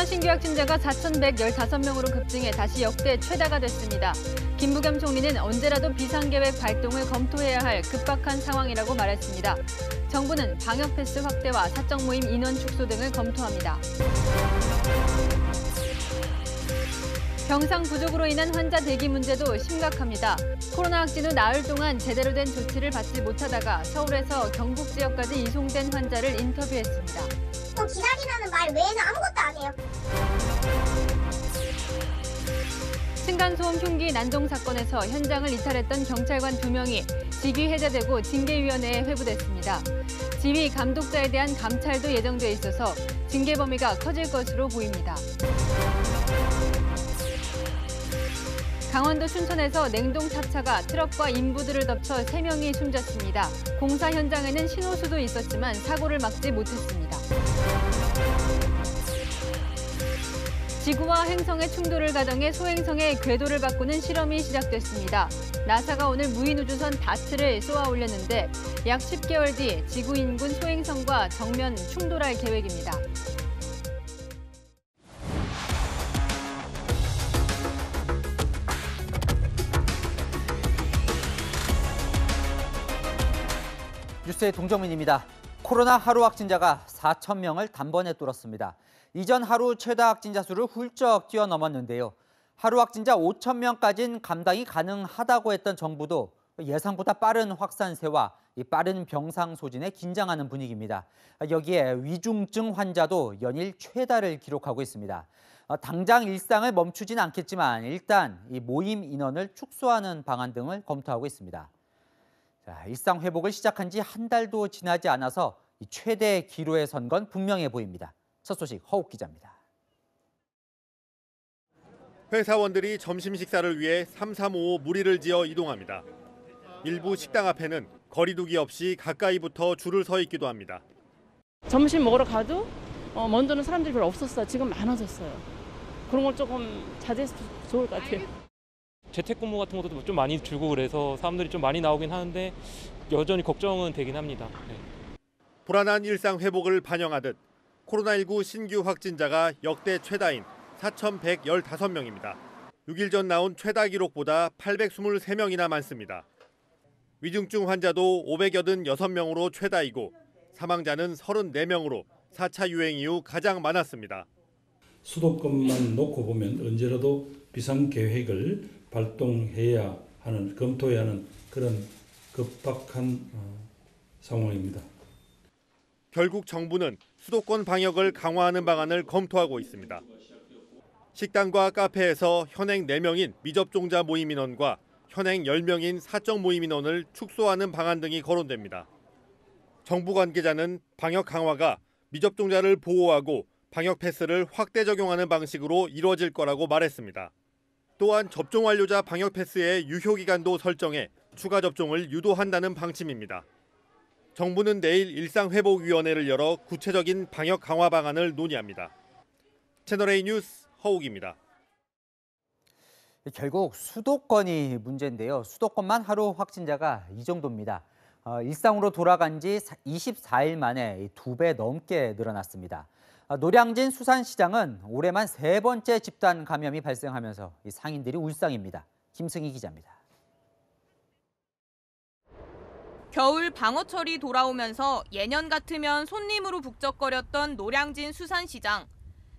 신규 확진자가 4,115명으로 급증해 다시 역대 최다가 됐습니다. 김부겸 총리는 언제라도 비상계획 발동을 검토해야 할 급박한 상황이라고 말했습니다. 정부는 방역 패스 확대와 사적 모임 인원 축소 등을 검토합니다. 병상 부족으로 인한 환자 대기 문제도 심각합니다. 코로나 확진 후 나흘 동안 제대로 된 조치를 받지 못하다가 서울에서 경북 지역까지 이송된 환자를 인터뷰했습니다. 기다리라는 말 외에는 아무것도 안 해요. 층간소음 흉기 난동 사건에서 현장을 이탈했던 경찰관 2명이 직위 해제되고 징계위원회에 회부됐습니다. 지휘 감독자에 대한 감찰도 예정돼 있어서 징계 범위가 커질 것으로 보입니다. 강원도 춘천에서 냉동 탑차가 트럭과 인부들을 덮쳐 3명이 숨졌습니다. 공사 현장에는 신호수도 있었지만 사고를 막지 못했습니다. 지구와 행성의 충돌을 가정해 소행성의 궤도를 바꾸는 실험이 시작됐습니다. 나사가 오늘 무인우주선 다트를 쏘아 올렸는데 약 10개월 뒤 지구 인근 소행성과 정면 충돌할 계획입니다. 뉴스의 동정민입니다. 코로나 하루 확진자가 4,000명을 단번에 뚫었습니다. 이전 하루 최다 확진자 수를 훌쩍 뛰어넘었는데요. 하루 확진자 5,000명까지는 감당이 가능하다고 했던 정부도 예상보다 빠른 확산세와 빠른 병상 소진에 긴장하는 분위기입니다. 여기에 위중증 환자도 연일 최다를 기록하고 있습니다. 당장 일상을 멈추진 않겠지만 일단 이 모임 인원을 축소하는 방안 등을 검토하고 있습니다. 자, 일상 회복을 시작한 지 한 달도 지나지 않아서 최대 기로에 선 건 분명해 보입니다. 첫 소식 허욱 기자입니다. 회사원들이 점심 식사를 위해 335 무리를 지어 이동합니다. 일부 식당 앞에는 거리 두기 없이 가까이부터 줄을 서 있기도 합니다. 점심 먹으러 가도 먼저는 사람들이 별로 없었어요. 지금 많아졌어요. 그런 걸 조금 자제해서 좋을 것 같아요. 재택근무 같은 것도 좀 많이 줄고 그래서 사람들이 좀 많이 나오긴 하는데 여전히 걱정은 되긴 합니다. 네. 불안한 일상 회복을 반영하듯 코로나19 신규 확진자가 역대 최다인 4,115명입니다. 6일 전 나온 최다 기록보다 823명이나 많습니다. 위중증 환자도 586명으로 최다이고 사망자는 34명으로 4차 유행 이후 가장 많았습니다. 수도권만 놓고 보면 언제라도 비상계획을 발동해야 하는, 검토해야 하는 그런 급박한 상황입니다. 결국 정부는 수도권 방역을 강화하는 방안을 검토하고 있습니다. 식당과 카페에서 현행 4명인 미접종자 모임 인원과 현행 10명인 사적 모임 인원을 축소하는 방안 등이 거론됩니다. 정부 관계자는 방역 강화가 미접종자를 보호하고 방역 패스를 확대 적용하는 방식으로 이루어질 거라고 말했습니다. 또한 접종 완료자 방역 패스의 유효 기간도 설정해 추가 접종을 유도한다는 방침입니다. 정부는 내일 일상회복위원회를 열어 구체적인 방역 강화 방안을 논의합니다. 채널A 뉴스 허욱입니다. 결국 수도권이 문제인데요. 수도권만 하루 확진자가 이 정도입니다. 일상으로 돌아간 지 24일 만에 2배 넘게 늘어났습니다. 노량진 수산시장은 올해만 3번째 집단 감염이 발생하면서 상인들이 울상입니다. 김승희 기자입니다. 겨울 방어철이 돌아오면서 예년 같으면 손님으로 북적거렸던 노량진 수산시장.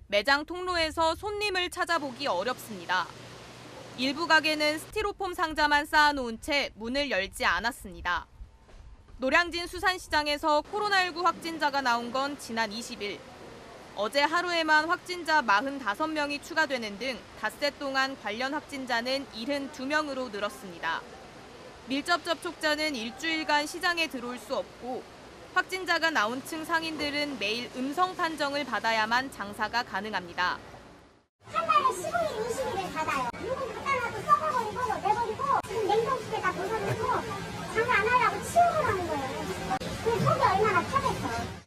매장 통로에서 손님을 찾아보기 어렵습니다. 일부 가게는 스티로폼 상자만 쌓아놓은 채 문을 열지 않았습니다. 노량진 수산시장에서 코로나19 확진자가 나온 건 지난 20일. 어제 하루에만 확진자 45명이 추가되는 등 닷새 동안 관련 확진자는 72명으로 늘었습니다. 밀접 접촉자는 일주일간 시장에 들어올 수 없고 확진자가 나온 층 상인들은 매일 음성 판정을 받아야만 장사가 가능합니다. 한 달에 15일, 20일을 받아요. 물건 갖다 놔도 썩어버리고 내버리고 지금 냉동실에다 벗어놓고 장사 안 하려고 치우고 가는 거예요. 그 속이 얼마나 타겠어.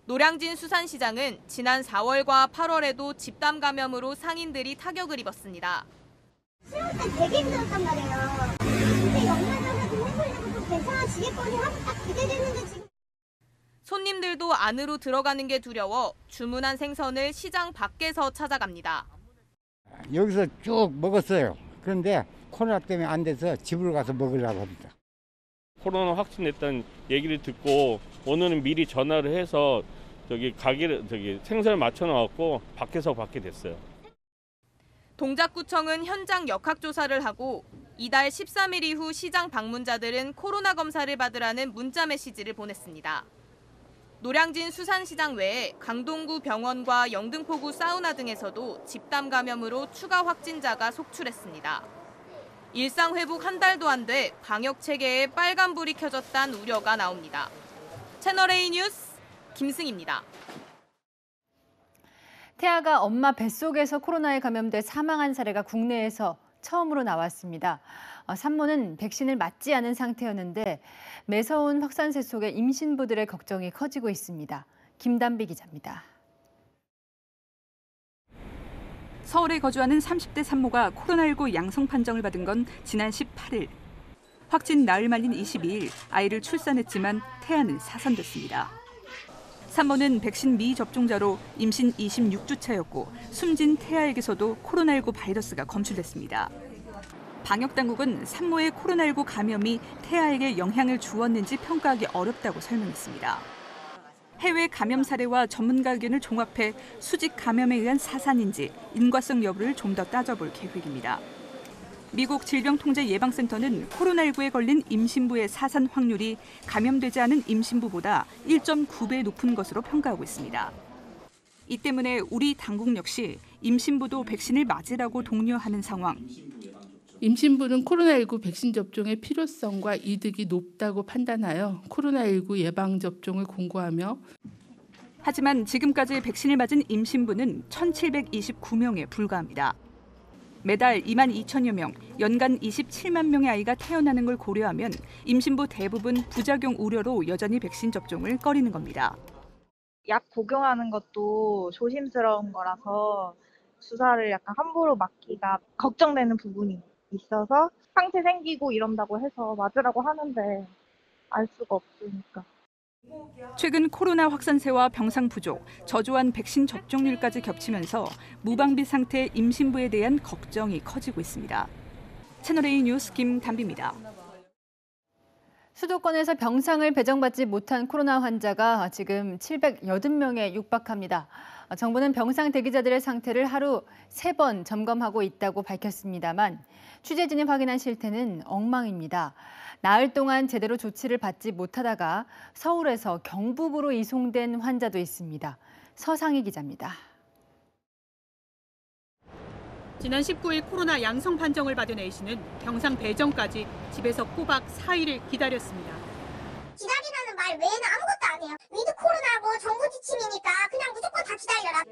노량진 수산시장은 지난 4월과 8월에도 집단 감염으로 상인들이 타격을 입었습니다. 수영 때 되게 힘들었단 말이에요. 근데 연말정에 눈물 흘리고 또 괜찮아지겠거니 하고 딱 기대됐는데 지금. 손님들도 안으로 들어가는 게 두려워 주문한 생선을 시장 밖에서 찾아갑니다. 여기서 쭉 먹었어요. 그런데 코로나 때문에 안 돼서 집으로 가서 먹으려고 합니다. 코로나 확진됐다는 얘기를 듣고 오늘은 미리 전화를 해서 생선을 맞춰 놓았고 밖에서 받게 됐어요. 동작구청은 현장 역학조사를 하고 이달 13일 이후 시장 방문자들은 코로나 검사를 받으라는 문자 메시지를 보냈습니다. 노량진 수산시장 외에 강동구 병원과 영등포구 사우나 등에서도 집단 감염으로 추가 확진자가 속출했습니다. 일상 회복 한 달도 안 돼 방역 체계에 빨간불이 켜졌다는 우려가 나옵니다. 채널A 뉴스 김승희입니다. 태아가 엄마 뱃속에서 코로나에 감염돼 사망한 사례가 국내에서 처음으로 나왔습니다. 산모는 백신을 맞지 않은 상태였는데 매서운 확산세 속에 임신부들의 걱정이 커지고 있습니다. 김단비 기자입니다. 서울에 거주하는 30대 산모가 코로나19 양성 판정을 받은 건 지난 18일. 확진 나흘 말린 22일 아이를 출산했지만 태아는 사산됐습니다. 산모는 백신 미접종자로 임신 26주차였고 숨진 태아에게서도 코로나19 바이러스가 검출됐습니다. 방역당국은 산모의 코로나19 감염이 태아에게 영향을 주었는지 평가하기 어렵다고 설명했습니다. 해외 감염 사례와 전문가 의견을 종합해 수직 감염에 의한 사산인지 인과성 여부를 좀 더 따져볼 계획입니다. 미국 질병통제예방센터는 코로나19에 걸린 임신부의 사산 확률이 감염되지 않은 임신부보다 1.9배 높은 것으로 평가하고 있습니다. 이 때문에 우리 당국 역시 임신부도 백신을 맞으라고 독려하는 상황. 임신부는 코로나19 백신 접종의 필요성과 이득이 높다고 판단하여 코로나19 예방접종을 공고하며 하지만 지금까지 백신을 맞은 임신부는 1,729명에 불과합니다. 매달 2만 2천여 명, 연간 27만 명의 아이가 태어나는 걸 고려하면 임신부 대부분 부작용 우려로 여전히 백신 접종을 꺼리는 겁니다. 약 복용하는 것도 조심스러운 거라서 주사를 약간 함부로 맞기가 걱정되는 부분이 있어서 상처 생기고 이런다고 해서 맞으라고 하는데 알 수가 없으니까. 최근 코로나 확산세와 병상 부족, 저조한 백신 접종률까지 겹치면서 무방비 상태의 임신부에 대한 걱정이 커지고 있습니다. 채널A 뉴스 김단비입니다. 수도권에서 병상을 배정받지 못한 코로나 환자가 지금 780명에 육박합니다. 정부는 병상 대기자들의 상태를 하루 3번 점검하고 있다고 밝혔습니다만 취재진이 확인한 실태는 엉망입니다. 나흘 동안 제대로 조치를 받지 못하다가 서울에서 경북으로 이송된 환자도 있습니다. 서상희 기자입니다. 지난 19일 코로나 양성 판정을 받은 A씨는 병상 배정까지 집에서 꼬박 4일을 기다렸습니다. 기다리라는 말 외에는 아무것도 안 해요. 위드 코로나고 정부 지침이니까 그냥 무조건 다 기다려라.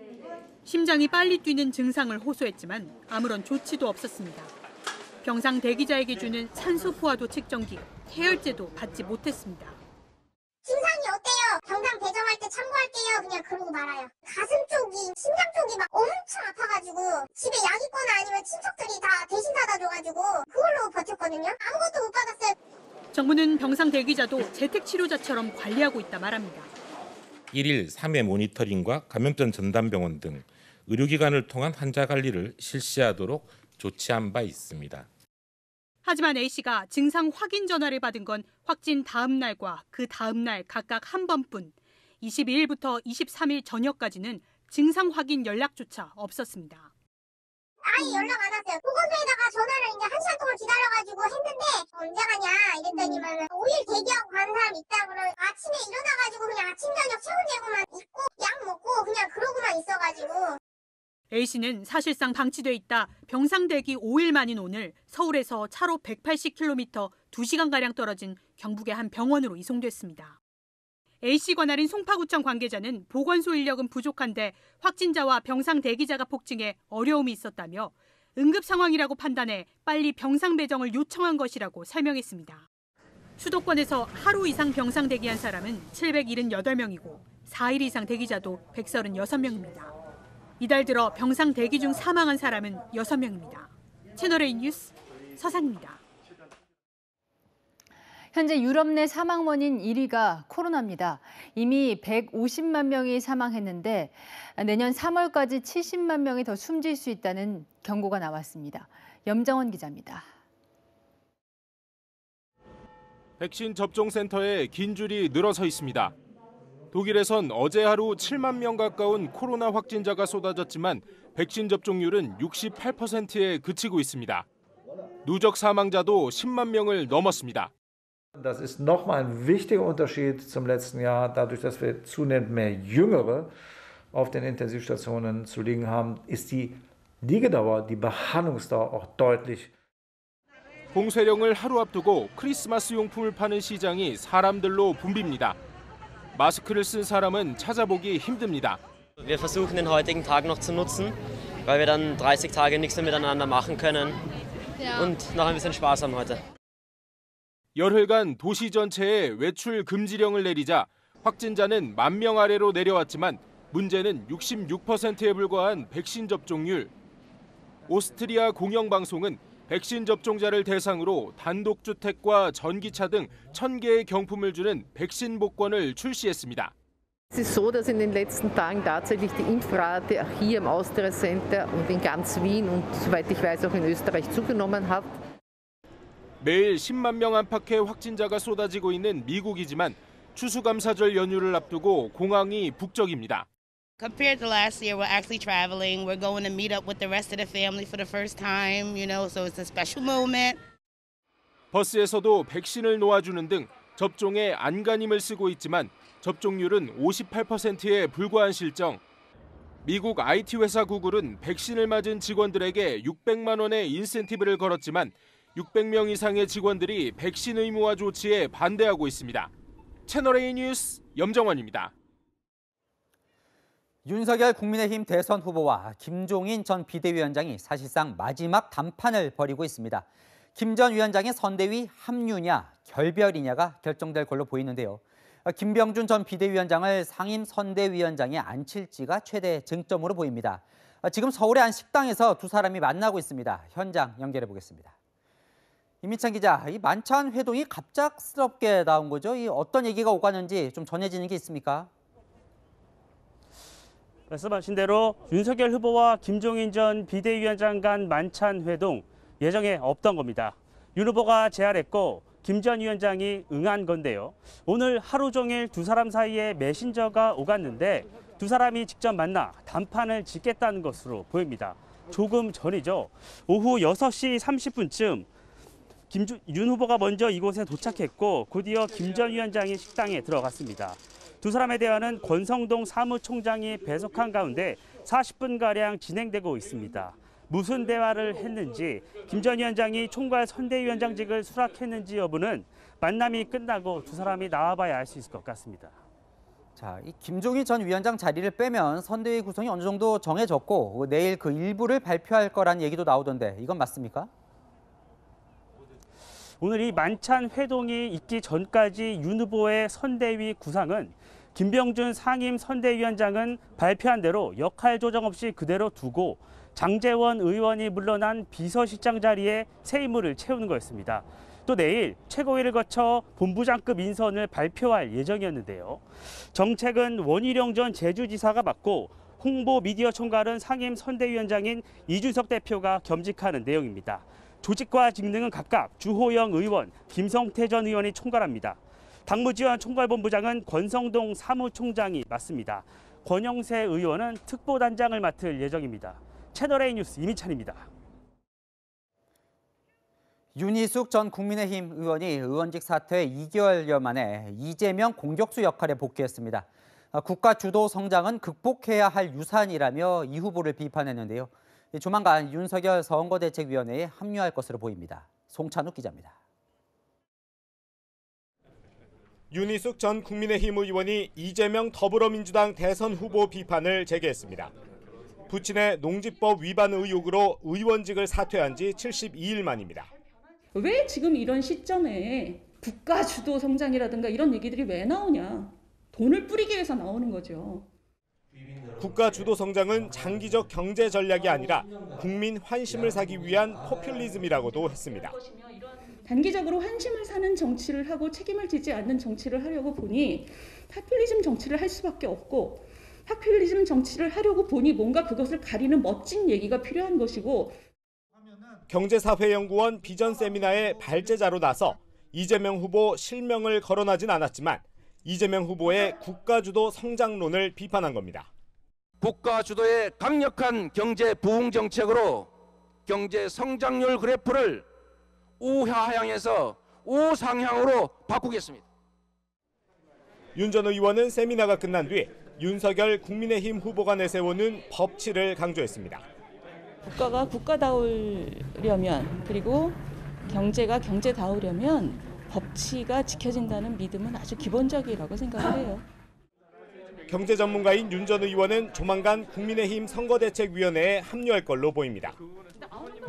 심장이 빨리 뛰는 증상을 호소했지만 아무런 조치도 없었습니다. 병상 대기자에게 주는 산소 포화도 측정기, 해열제도 받지 못했습니다. 증상이 어때요? 병상 배정할 때 참고할게요. 그냥 그러고 말아요. 가슴 쪽이, 심장 쪽이 막 엄청 아파가지고 집에 약 있거나 아니면 친척들이 다 대신 사다 줘가지고 그걸로 버텼거든요. 아무것도 못 받았어요. 정부는 병상 대기자도 재택치료자처럼 관리하고 있다 말합니다. 1일 3회 모니터링과 감염병 전담병원 등 의료기관을 통한 환자 관리를 실시하도록 조치한 바 있습니다. 하지만 A씨가 증상 확인 전화를 받은 건 확진 다음 날과 그 다음 날 각각 한 번뿐 22일부터 23일 저녁까지는 증상 확인 연락조차 없었습니다. 아예 연락 안 왔어요. 보건소에다가 전화를 이제 1시간 동안 기다려가지고 했는데 언제 가냐 이랬더니만 5일 대기하고 가는 사람 있다고 그러고 아침에 일어나가지고 그냥 아침 저녁 체온제고만 입고 약 먹고 그냥 그러고만 있어가지고. A씨는 사실상 방치돼 있다 병상 대기 5일 만인 오늘 서울에서 차로 180km 2시간가량 떨어진 경북의 한 병원으로 이송됐습니다. A씨 관할인 송파구청 관계자는 보건소 인력은 부족한데 확진자와 병상 대기자가 폭증해 어려움이 있었다며 응급 상황이라고 판단해 빨리 병상 배정을 요청한 것이라고 설명했습니다. 수도권에서 하루 이상 병상 대기한 사람은 778명이고 4일 이상 대기자도 136명입니다. 이달 들어 병상 대기 중 사망한 사람은 6명입니다. 채널A 뉴스 서상입니다. 현재 유럽 내 사망 원인 1위가 코로나입니다. 이미 150만 명이 사망했는데 내년 3월까지 70만 명이 더 숨질 수 있다는 경고가 나왔습니다. 염정원 기자입니다. 백신 접종센터에 긴 줄이 늘어서 있습니다. 독일에선 어제 하루 7만 명 가까운 코로나 확진자가 쏟아졌지만 백신 접종률은 68%에 그치고 있습니다. 누적 사망자도 10만 명을 넘었습니다. Das ist nochmal ein wichtiger Unterschied zum letzten Jahr. Dadurch, dass wir zunehmend mehr Jüngere auf den Intensivstationen zu liegen haben, ist die Liegedauer, die Behandlungsdauer auch deutlich. 봉쇄령을 하루 앞두고 크리스마스 용품을 파는 시장이 사람들로 붐빕니다. 마스크를 쓴 사람은 찾아보기 힘듭니다. Wir versuchen den heutigen Tag noch zu nutzen, weil wir dann 30 Tage nichts mehr miteinander machen können und noch ein bisschen Spaß haben heute. 열흘간 도시 전체에 외출 금지령을 내리자 확진자는 1만 명 아래로 내려왔지만 문제는 66%에 불과한 백신 접종률. 오스트리아 공영방송은 백신 접종자를 대상으로 단독주택과 전기차 등 1,000개의 경품을 주는 백신 복권을 출시했습니다. Es ist so, dass in den letzten Tagen tatsächlich die Impfrate auch hier im Austria Center und in ganz Wien und soweit ich weiß auch in Österreich zugenommen hat. 매일 10만 명 안팎의 확진자가 쏟아지고 있는 미국이지만 추수감사절 연휴를 앞두고 공항이 북적입니다. Compared to last year, we're actually traveling. We're going to meet up with the rest of the family for the first time, so it's a special moment. 버스에서도 백신을 놓아주는 등 접종에 안간힘을 쓰고 있지만 접종률은 58%에 불과한 실정. 미국 IT 회사 구글은 백신을 맞은 직원들에게 600만 원의 인센티브를 걸었지만 600명 이상의 직원들이 백신 의무화 조치에 반대하고 있습니다. 채널A 뉴스 염정원입니다. 윤석열 국민의힘 대선 후보와 김종인 전 비대위원장이 사실상 마지막 담판을 벌이고 있습니다. 김 전 위원장의 선대위 합류냐 결별이냐가 결정될 걸로 보이는데요. 김병준 전 비대위원장을 상임 선대위원장에 앉힐지가 최대 쟁점으로 보입니다. 지금 서울의 한 식당에서 두 사람이 만나고 있습니다. 현장 연결해 보겠습니다. 임희찬 기자, 이 만찬 회동이 갑작스럽게 나온 거죠? 이 어떤 얘기가 오가는지 좀 전해지는 게 있습니까? 말씀하신 대로 윤석열 후보와 김종인 전 비대위원장 간 만찬 회동 예정에 없던 겁니다. 윤 후보가 제안했고 김 전 위원장이 응한 건데요. 오늘 하루 종일 두 사람 사이에 메신저가 오갔는데 두 사람이 직접 만나 담판을 짓겠다는 것으로 보입니다. 조금 전이죠. 오후 6시 30분쯤 윤 후보가 먼저 이곳에 도착했고 곧이어 김 전 위원장이 식당에 들어갔습니다. 두 사람의 대화는 권성동 사무총장이 배석한 가운데 40분가량 진행되고 있습니다. 무슨 대화를 했는지, 김 전 위원장이 총괄 선대위원장직을 수락했는지 여부는 만남이 끝나고 두 사람이 나와봐야 알 수 있을 것 같습니다. 자, 이 김종인 전 위원장 자리를 빼면 선대위 구성이 어느 정도 정해졌고 내일 그 일부를 발표할 거란 얘기도 나오던데 이건 맞습니까? 오늘 이 만찬 회동이 있기 전까지 윤 후보의 선대위 구상은 김병준 상임 선대위원장은 발표한 대로 역할 조정 없이 그대로 두고 장제원 의원이 물러난 비서실장 자리에 새 인물을 채우는 거였습니다. 또 내일 최고위를 거쳐 본부장급 인선을 발표할 예정이었는데요. 정책은 원희룡 전 제주지사가 맡고 홍보 미디어 총괄은 상임 선대위원장인 이준석 대표가 겸직하는 내용입니다. 조직과 직능은 각각 주호영 의원, 김성태 전 의원이 총괄합니다. 당무지원 총괄본부장은 권성동 사무총장이 맡습니다. 권영세 의원은 특보단장을 맡을 예정입니다. 채널A 뉴스 임희찬입니다. 윤희숙 전 국민의힘 의원이 의원직 사퇴 2개월여 만에 이재명 공격수 역할에 복귀했습니다. 국가 주도 성장은 극복해야 할 유산이라며 이 후보를 비판했는데요. 조만간 윤석열 선거대책위원회에 합류할 것으로 보입니다. 송찬욱 기자입니다. 윤희숙 전 국민의힘 의원이 이재명 더불어민주당 대선 후보 비판을 제기했습니다. 부친의 농지법 위반 의혹으로 의원직을 사퇴한 지 72일 만입니다. 왜 지금 이런 시점에 국가 주도 성장이라든가 이런 얘기들이 왜 나오냐. 돈을 뿌리기 위해서 나오는 거죠. 국가 주도 성장은 장기적 경제 전략이 아니라 국민 환심을 사기 위한 포퓰리즘이라고도 했습니다. 단기적으로 환심을 사는 정치를 하고 책임을 지지 않는 정치를 하려고 보니 파퓰리즘 정치를 할 수밖에 없고, 파퓰리즘 정치를 하려고 보니 뭔가 그것을 가리는 멋진 얘기가 필요한 것이고, 경제사회연구원 비전 세미나의 발제자로 나서 이재명 후보 실명을 거론하진 않았지만 이재명 후보의 국가주도 성장론을 비판한 겁니다. 국가 주도의 강력한 경제 부흥 정책으로 경제 성장률 그래프를 우하향에서 우상향으로 바꾸겠습니다. 윤 전 의원은 세미나가 끝난 뒤 윤석열 국민의힘 후보가 내세우는 법치를 강조했습니다. 국가가 국가다우려면, 그리고 경제가 경제다우려면 법치가 지켜진다는 믿음은 아주 기본적이라고 생각을 해요. 경제 전문가인 윤 전 의원은 조만간 국민의힘 선거대책위원회에 합류할 걸로 보입니다.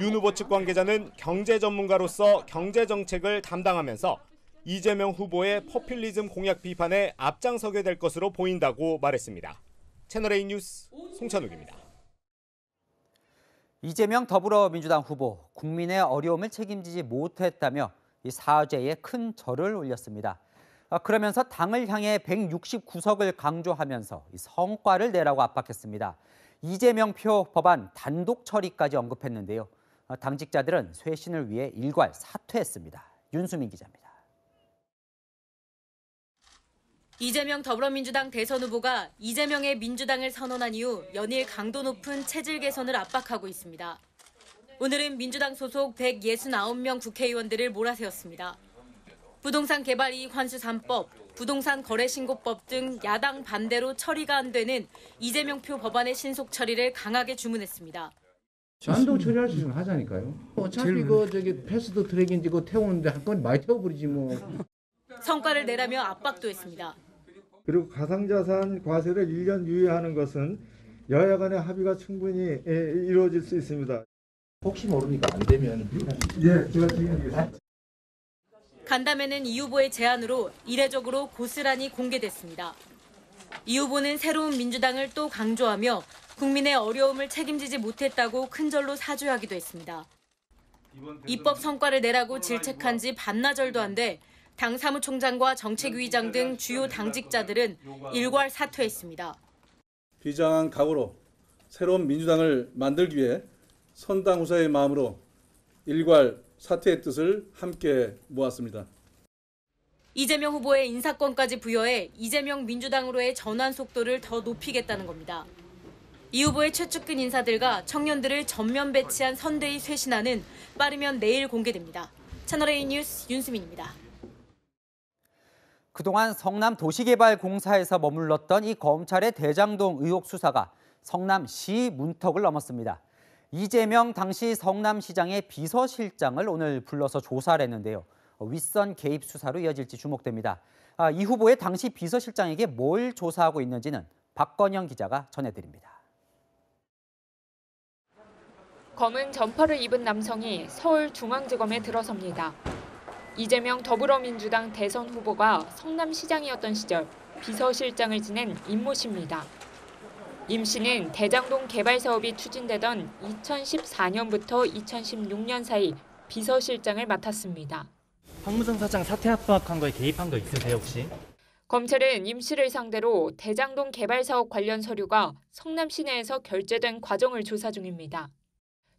윤 후보 측 관계자는 경제 전문가로서 경제 정책을 담당하면서 이재명 후보의 포퓰리즘 공약 비판에 앞장서게 될 것으로 보인다고 말했습니다. 채널A 뉴스 송찬욱입니다. 이재명 더불어민주당 후보, 국민의 어려움을 책임지지 못했다며 이 사죄에 큰 절을 올렸습니다. 그러면서 당을 향해 169석을 강조하면서 성과를 내라고 압박했습니다. 이재명표 법안 단독 처리까지 언급했는데요. 당직자들은 쇄신을 위해 일괄 사퇴했습니다. 윤수민 기자입니다. 이재명 더불어민주당 대선 후보가 이재명의 민주당을 선언한 이후 연일 강도 높은 체질 개선을 압박하고 있습니다. 오늘은 민주당 소속 169명 국회의원들을 몰아세웠습니다. 부동산 개발 이익 환수 3법, 부동산 거래 신고법 등 야당 반대로 처리가 안 되는 이재명표 법안의 신속 처리를 강하게 주문했습니다. 단독 처리할 수 있으면 하자니까요. 어차피 패스트 트랙인지 태우는데 한건 많이 태워버리지 뭐. 성과를 내라며 압박도 했습니다. 그리고 가상자산 과세를 1년 유예하는 것은 여야 간의 합의가 충분히 이루어질 수 있습니다. 혹시 모르니까 안 되면 제가 책임지겠습니다. 간담회는 이 후보의 제안으로 이례적으로 고스란히 공개됐습니다. 이 후보는 새로운 민주당을 또 강조하며 국민의 어려움을 책임지지 못했다고 큰절로 사죄하기도 했습니다. 입법 성과를 내라고 질책한 지 반나절도 안 돼 당 사무총장과 정책위의장 등 주요 당직자들은 일괄 사퇴했습니다. 비장한 각오로 새로운 민주당을 만들기 위해 선당후사의 마음으로 일괄 사퇴의 뜻을 함께 모았습니다. 이재명 후보의 인사권까지 부여해 이재명 민주당으로의 전환 속도를 더 높이겠다는 겁니다. 이 후보의 최측근 인사들과 청년들을 전면 배치한 선대위 쇄신안은 빠르면 내일 공개됩니다. 채널A 뉴스 윤수민입니다. 그동안 성남도시개발공사에서 머물렀던 이 검찰의 대장동 의혹 수사가 성남시 문턱을 넘었습니다. 이재명 당시 성남시장의 비서실장을 오늘 불러서 조사를 했는데요. 윗선 개입 수사로 이어질지 주목됩니다. 이 후보의 당시 비서실장에게 뭘 조사하고 있는지는 박건영 기자가 전해드립니다. 검은 점퍼를 입은 남성이 서울중앙지검에 들어섭니다. 이재명 더불어민주당 대선 후보가 성남시장이었던 시절 비서실장을 지낸 임모 씨입니다. 임 씨는 대장동 개발 사업이 추진되던 2014년부터 2016년 사이 비서실장을 맡았습니다. 황무성 사장 사퇴 압박한 거에 개입한 거 있으세요 혹시? 검찰은 임 씨를 상대로 대장동 개발 사업 관련 서류가 성남 시내에서 결제된 과정을 조사 중입니다.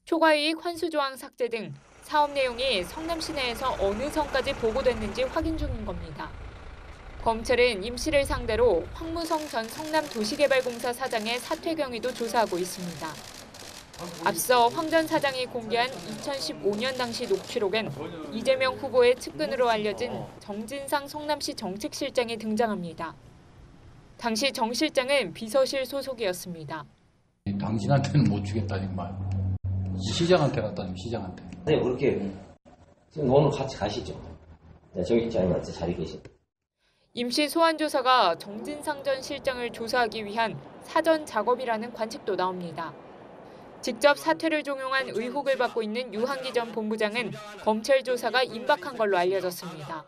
초과이익 환수 조항 삭제 등 사업 내용이 성남 시내에서 어느 선까지 보고됐는지 확인 중인 겁니다. 검찰은 임 씨를 상대로 황무성 전 성남도시개발공사 사장의 사퇴 경위도 조사하고 있습니다. 앞서 황 전 사장이 공개한 2015년 당시 녹취록엔 이재명 후보의 측근으로 알려진 정진상 성남시 정책실장이 등장합니다. 당시 정 실장은 비서실 소속이었습니다. 당신한테는 못 주겠다는 말. 시장한테 갖다 좀 시장한테. 네, 그렇게 지금 오늘 같이 가시죠. 네, 정 실장님한테 자리 계신. 임시 소환 조사가 정진상 전 실장을 조사하기 위한 사전 작업이라는 관측도 나옵니다. 직접 사퇴를 종용한 의혹을 받고 있는 유한기 전 본부장은 검찰 조사가 임박한 걸로 알려졌습니다.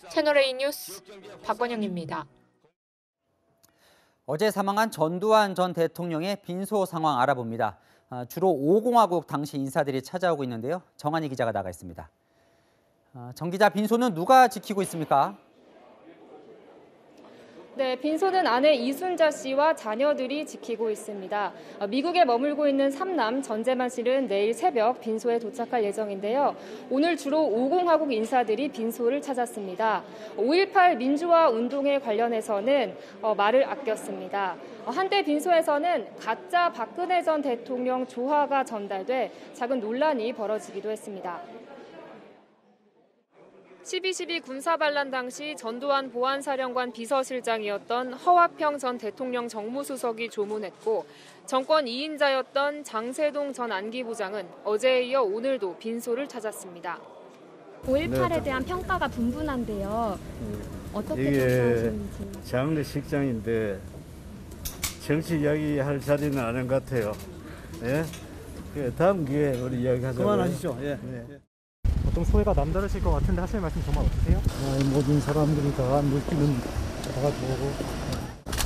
채널A 뉴스 박건영입니다. 어제 사망한 전두환 전 대통령의 빈소 상황 알아봅니다. 주로 5공화국 당시 인사들이 찾아오고 있는데요. 정한희 기자가 나가 있습니다. 정 기자, 빈소는 누가 지키고 있습니까? 네, 빈소는 아내 이순자 씨와 자녀들이 지키고 있습니다. 미국에 머물고 있는 삼남 전재만 씨는 내일 새벽 빈소에 도착할 예정인데요. 오늘 주로 50화국 인사들이 빈소를 찾았습니다. 5.18 민주화 운동에 관련해서는 말을 아꼈습니다. 한때 빈소에서는 가짜 박근혜 전 대통령 조화가 전달돼 작은 논란이 벌어지기도 했습니다. 12.12 군사반란 당시 전두환 보안사령관 비서실장이었던 허화평 전 대통령 정무수석이 조문했고 정권 2인자였던 장세동 전 안기부장은 어제에 이어 오늘도 빈소를 찾았습니다. 5.18에 대한 평가가 분분한데요. 어떻게 이게 평가하시는지. 장례식장인데 정치 이야기할 자리는 아닌 것 같아요. 예? 다음 기회에 우리 이야기하자고요. 그만하시죠. 예. 네. 보통 소외가 남다르실 것 같은데 하실 말씀 정말 없으세요? 모든 사람들이 다 물기는 다 좋고.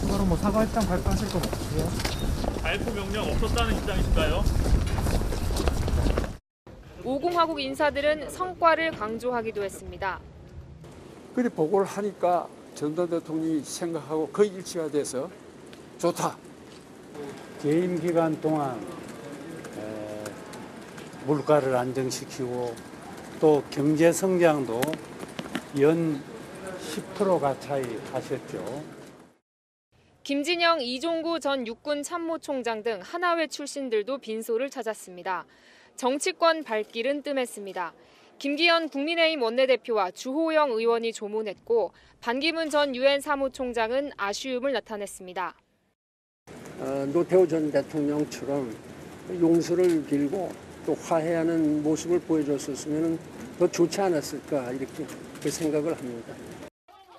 추가로 뭐 사과 입장 발표하실 건 없으세요? 발표 명령 없었다는 입장이신가요? 50화국 인사들은 성과를 강조하기도 했습니다. 그래 보고를 하니까 전두환 대통령이 생각하고 거의 일치가 돼서 좋다. 재임 기간 동안 물가를 안정시키고 또 경제 성장도 연 10% 가까이 하셨죠. 김진영, 이종구 전 육군 참모총장 등 하나회 출신들도 빈소를 찾았습니다. 정치권 발길은 뜸했습니다. 김기현 국민의힘 원내대표와 주호영 의원이 조문했고 반기문 전 유엔 사무총장은 아쉬움을 나타냈습니다. 노태우 전 대통령처럼 용서를 빌고 또 화해하는 모습을 보여줬었으면 더 좋지 않았을까 이렇게 그 생각을 합니다.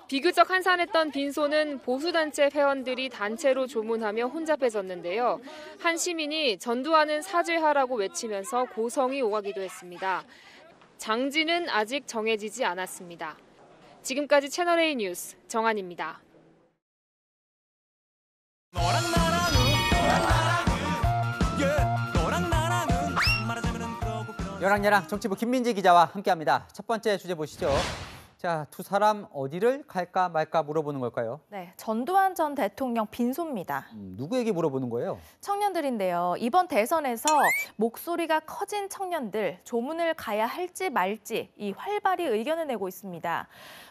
비교적 한산했던 빈소는 보수단체 회원들이 단체로 조문하며 혼잡해졌는데요. 한 시민이 전두환은 사죄하라고 외치면서 고성이 오가기도 했습니다. 장지는 아직 정해지지 않았습니다. 지금까지 채널A 뉴스 정한입니다. 여랑야랑 정치부 김민지 기자와 함께합니다. 첫 번째 주제 보시죠. 자, 두 사람 어디를 갈까 말까 물어보는 걸까요? 네, 전두환 전 대통령 빈소입니다. 누구에게 물어보는 거예요? 청년들인데요. 이번 대선에서 목소리가 커진 청년들, 조문을 가야 할지 말지 이 활발히 의견을 내고 있습니다.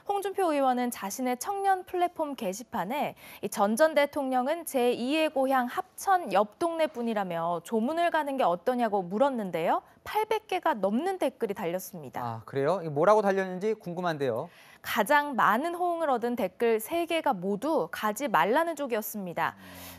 홍준표 의원은 자신의 청년 플랫폼 게시판에 전 대통령은 제2의 고향 합천 옆 동네뿐이라며 조문을 가는 게 어떠냐고 물었는데요. 800개가 넘는 댓글이 달렸습니다. 아, 그래요? 뭐라고 달렸는지 궁금한데요. 가장 많은 호응을 얻은 댓글 3개가 모두 가지 말라는 쪽이었습니다.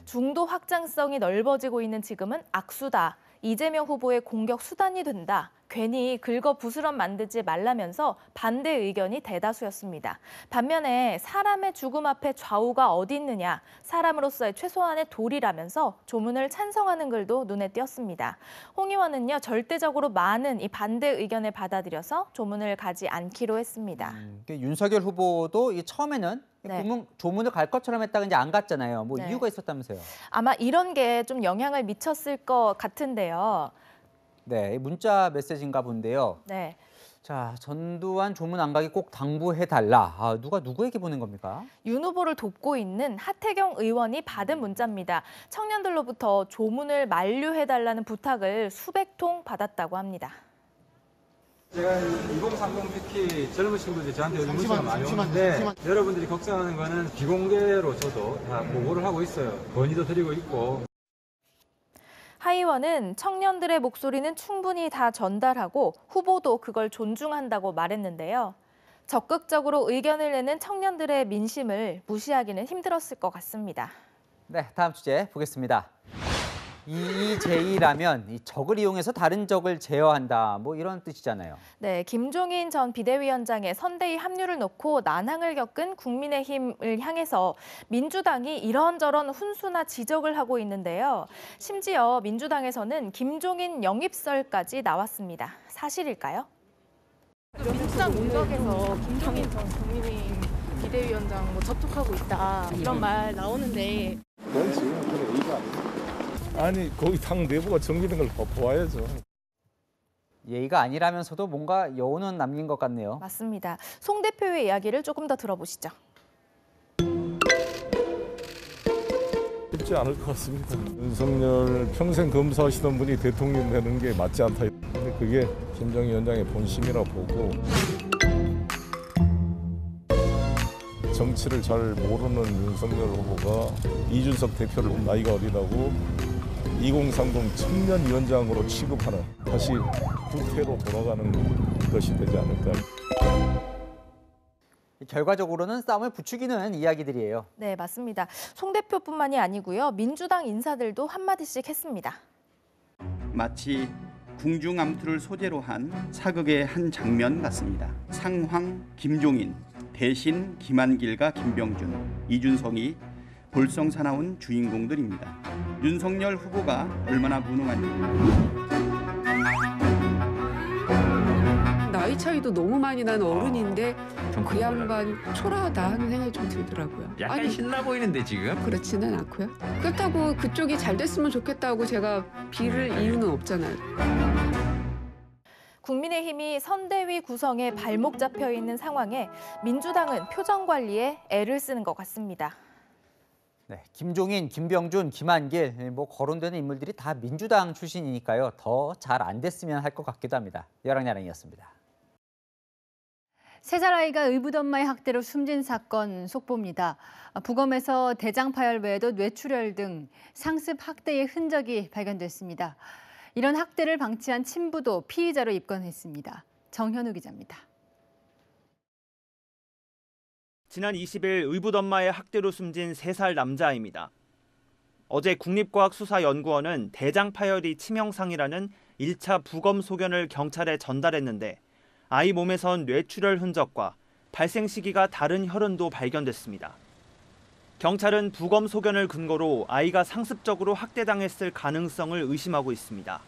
중도 확장성이 넓어지고 있는 지금은 악수다. 이재명 후보의 공격 수단이 된다. 괜히 긁어 부스럼 만들지 말라면서 반대 의견이 대다수였습니다. 반면에 사람의 죽음 앞에 좌우가 어디 있느냐, 사람으로서의 최소한의 도리라면서 조문을 찬성하는 글도 눈에 띄었습니다. 홍 의원은요, 절대적으로 많은 이 반대 의견을 받아들여서 조문을 가지 않기로 했습니다. 윤석열 후보도 처음에는 네. 조문을 갈 것처럼 했다가 이제 안 갔잖아요. 뭐 네. 이유가 있었다면서요? 아마 이런 게 좀 영향을 미쳤을 것 같은데요. 네, 문자 메시지인가 본데요. 네. 자, 전두환 조문 안 가기 꼭 당부해달라. 아, 누가 누구에게 보낸 겁니까? 윤 후보를 돕고 있는 하태경 의원이 받은 문자입니다. 청년들로부터 조문을 만류해달라는 부탁을 수백 통 받았다고 합니다. 제가 2030 특히 젊으신 분들이 저한테 요즘 문자가 많이 오는데 여러분들이 걱정하는 거는 비공개로 저도 다 보고를 하고 있어요. 건의도 드리고 있고. 하 의원은 청년들의 목소리는 충분히 다 전달하고 후보도 그걸 존중한다고 말했는데요. 적극적으로 의견을 내는 청년들의 민심을 무시하기는 힘들었을 것 같습니다. 네, 다음 주제 보겠습니다. EEJ라면 이 적을 이용해서 다른 적을 제어한다, 뭐 이런 뜻이잖아요. 네, 김종인 전 비대위원장의 선대위 합류를 놓고 난항을 겪은 국민의힘을 향해서 민주당이 이런저런 훈수나 지적을 하고 있는데요. 심지어 민주당에서는 김종인 영입설까지 나왔습니다. 사실일까요? 민주당 문덕에서 김종인 전 국민의힘 비대위원장 접촉하고 있다 이런 말 나오는데 그건 지금 그런 의가 아니에요. 아니 거기 당 내부가 정리된 걸 보아야죠. 예의가 아니라면서도 뭔가 여운은 남긴 것 같네요. 맞습니다. 송 대표의 이야기를 조금 더 들어보시죠. 쉽지 않을 것 같습니다. 윤석열 평생 검사하시던 분이 대통령 되는 게 맞지 않다. 근데 그게 김정일 위원장의 본심이라고 보고 정치를 잘 모르는 윤석열 후보가 이준석 대표를 나이가 어리다고 2030 청년위원장으로 취급하는 다시 구태로 돌아가는 것이 되지 않을까. 결과적으로는 싸움을 부추기는 이야기들이에요. 네, 맞습니다. 송 대표뿐만이 아니고요. 민주당 인사들도 한마디씩 했습니다. 마치 궁중암투를 소재로 한 사극의 한 장면 같습니다. 상황 김종인, 대신 김한길과 김병준, 이준석이 볼성사나운 주인공들입니다. 윤석열 후보가 얼마나 무능한지. 나이 차이도 너무 많이 난 어른인데 그 양반 초라하다 하는 생각이 좀 들더라고요. 약간 신나 보이는데 지금? 그렇지는 않고요. 그렇다고 그쪽이 잘 됐으면 좋겠다고 제가 빌을 이유는 없잖아요. 국민의힘이 선대위 구성에 발목 잡혀 있는 상황에 민주당은 표정 관리에 애를 쓰는 것 같습니다. 네, 김종인, 김병준, 김한길 거론되는 인물들이 다 민주당 출신이니까요. 더 잘 안 됐으면 할 것 같기도 합니다. 여랑야랑이었습니다. 3살 아이가 의붓엄마의 학대로 숨진 사건 속보입니다. 부검에서 대장 파열 외에도 뇌출혈 등 상습 학대의 흔적이 발견됐습니다. 이런 학대를 방치한 친부도 피의자로 입건했습니다. 정현우 기자입니다. 지난 20일 의붓엄마의 학대로 숨진 3살 남자아이입니다. 어제 국립과학수사연구원은 대장 파열이 치명상이라는 1차 부검 소견을 경찰에 전달했는데 아이 몸에선 뇌출혈 흔적과 발생 시기가 다른 혈흔도 발견됐습니다. 경찰은 부검 소견을 근거로 아이가 상습적으로 학대당했을 가능성을 의심하고 있습니다.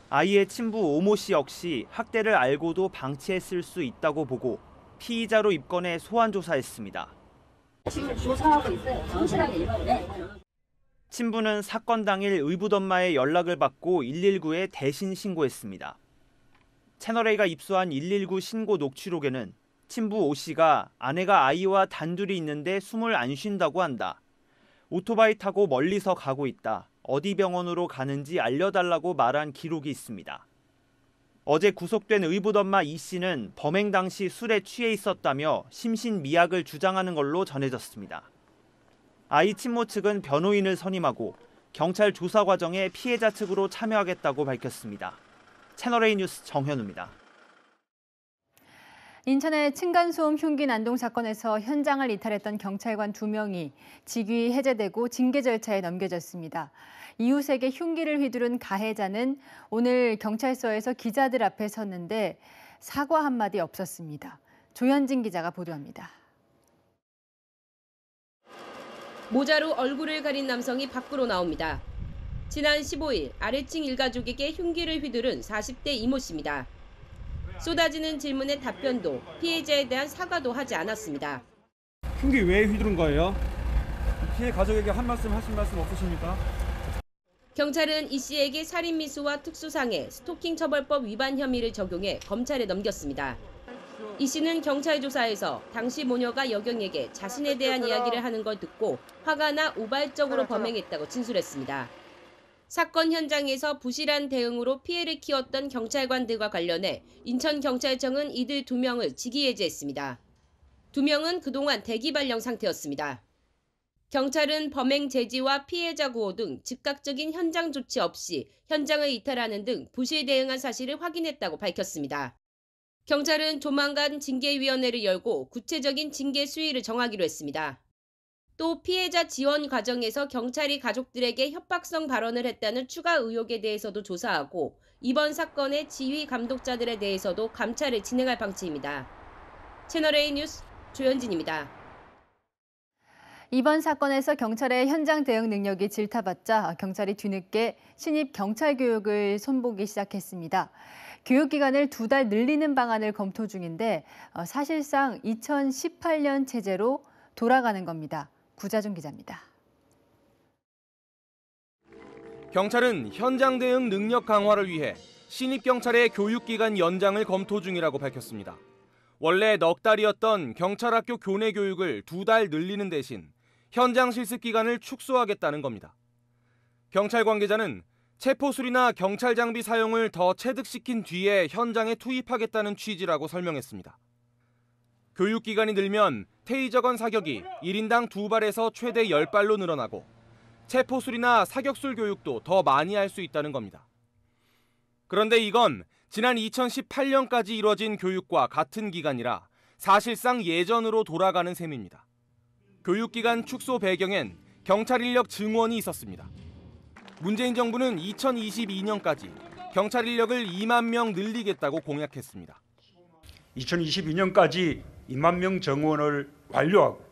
아이의 친부 오모 씨 역시 학대를 알고도 방치했을 수 있다고 보고 피의자로 입건해 소환 조사했습니다. 지금 조사하고 있어요. 성실하게 일반에. 친부는 사건 당일 의붓엄마의 연락을 받고 119에 대신 신고했습니다. 채널A가 입수한 119 신고 녹취록에는 친부 오 씨가 아내가 아이와 단둘이 있는데 숨을 안 쉰다고 한다. 오토바이 타고 멀리서 가고 있다. 어디 병원으로 가는지 알려달라고 말한 기록이 있습니다. 어제 구속된 의붓엄마 이 씨는 범행 당시 술에 취해 있었다며 심신미약을 주장하는 걸로 전해졌습니다. 아이 친모 측은 변호인을 선임하고 경찰 조사 과정에 피해자 측으로 참여하겠다고 밝혔습니다. 채널A 뉴스 정현우입니다. 인천의 층간소음 흉기 난동 사건에서 현장을 이탈했던 경찰관 2명이 직위 해제되고 징계 절차에 넘겨졌습니다. 이웃에게 흉기를 휘두른 가해자는 오늘 경찰서에서 기자들 앞에 섰는데 사과 한마디 없었습니다. 조현진 기자가 보도합니다. 모자로 얼굴을 가린 남성이 밖으로 나옵니다. 지난 15일 아래층 일가족에게 흉기를 휘두른 40대 이모 씨입니다. 쏟아지는 질문에 답변도 피해자에 대한 사과도 하지 않았습니다. 흉기 왜 휘두른 거예요? 피해 가족에게 한 말씀 하신 말씀 없으십니까? 경찰은 이 씨에게 살인미수와 특수상해, 스토킹 처벌법 위반 혐의를 적용해 검찰에 넘겼습니다. 이 씨는 경찰 조사에서 당시 모녀가 여경에게 자신에 대한 이야기를 하는 걸 듣고 화가 나 우발적으로 범행했다고 진술했습니다. 사건 현장에서 부실한 대응으로 피해를 키웠던 경찰관들과 관련해 인천경찰청은 이들 2명을 직위 해제했습니다. 2명은 그동안 대기 발령 상태였습니다. 경찰은 범행 제지와 피해자 구호 등 즉각적인 현장 조치 없이 현장을 이탈하는 등 부실 대응한 사실을 확인했다고 밝혔습니다. 경찰은 조만간 징계위원회를 열고 구체적인 징계 수위를 정하기로 했습니다. 또 피해자 지원 과정에서 경찰이 가족들에게 협박성 발언을 했다는 추가 의혹에 대해서도 조사하고 이번 사건의 지휘 감독자들에 대해서도 감찰을 진행할 방침입니다. 채널A 뉴스 조현진입니다. 이번 사건에서 경찰의 현장 대응 능력이 질타받자 경찰이 뒤늦게 신입 경찰 교육을 손보기 시작했습니다. 교육 기간을 2달 늘리는 방안을 검토 중인데 사실상 2018년 체제로 돌아가는 겁니다. 구자준 기자입니다. 경찰은 현장 대응 능력 강화를 위해 신입경찰의 교육기간 연장을 검토 중이라고 밝혔습니다. 원래 넉 달이었던 경찰학교 교내 교육을 2달 늘리는 대신 현장 실습 기간을 축소하겠다는 겁니다. 경찰 관계자는 체포술이나 경찰 장비 사용을 더 체득시킨 뒤에 현장에 투입하겠다는 취지라고 설명했습니다. 교육기간이 늘면 테이저건 사격이 1인당 2발에서 최대 10발로 늘어나고 체포술이나 사격술 교육도 더 많이 할 수 있다는 겁니다. 그런데 이건 지난 2018년까지 이뤄진 교육과 같은 기간이라 사실상 예전으로 돌아가는 셈입니다. 교육기간 축소 배경엔 경찰 인력 증원이 있었습니다. 문재인 정부는 2022년까지 경찰 인력을 2만 명 늘리겠다고 공약했습니다. 2022년까지 2만 명 정원을 완료하고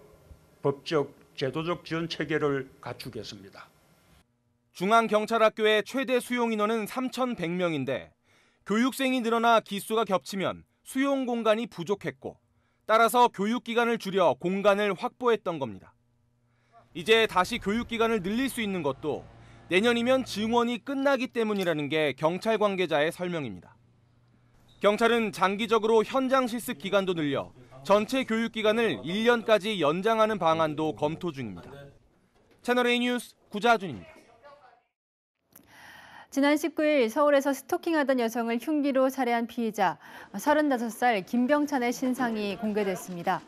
법적, 제도적 지원 체계를 갖추겠습니다. 중앙경찰학교의 최대 수용 인원은 3,100명인데 교육생이 늘어나 기수가 겹치면 수용 공간이 부족했고 따라서 교육기간을 줄여 공간을 확보했던 겁니다. 이제 다시 교육기간을 늘릴 수 있는 것도 내년이면 증원이 끝나기 때문이라는 게 경찰 관계자의 설명입니다. 경찰은 장기적으로 현장 실습 기간도 늘려 전체 교육기간을 1년까지 연장하는 방안도 검토 중입니다. 채널A 뉴스 구자준입니다. 지난 19일 서울에서 스토킹하던 여성을 흉기로 살해한 피의자 35살 김병찬의 신상이 공개됐습니다.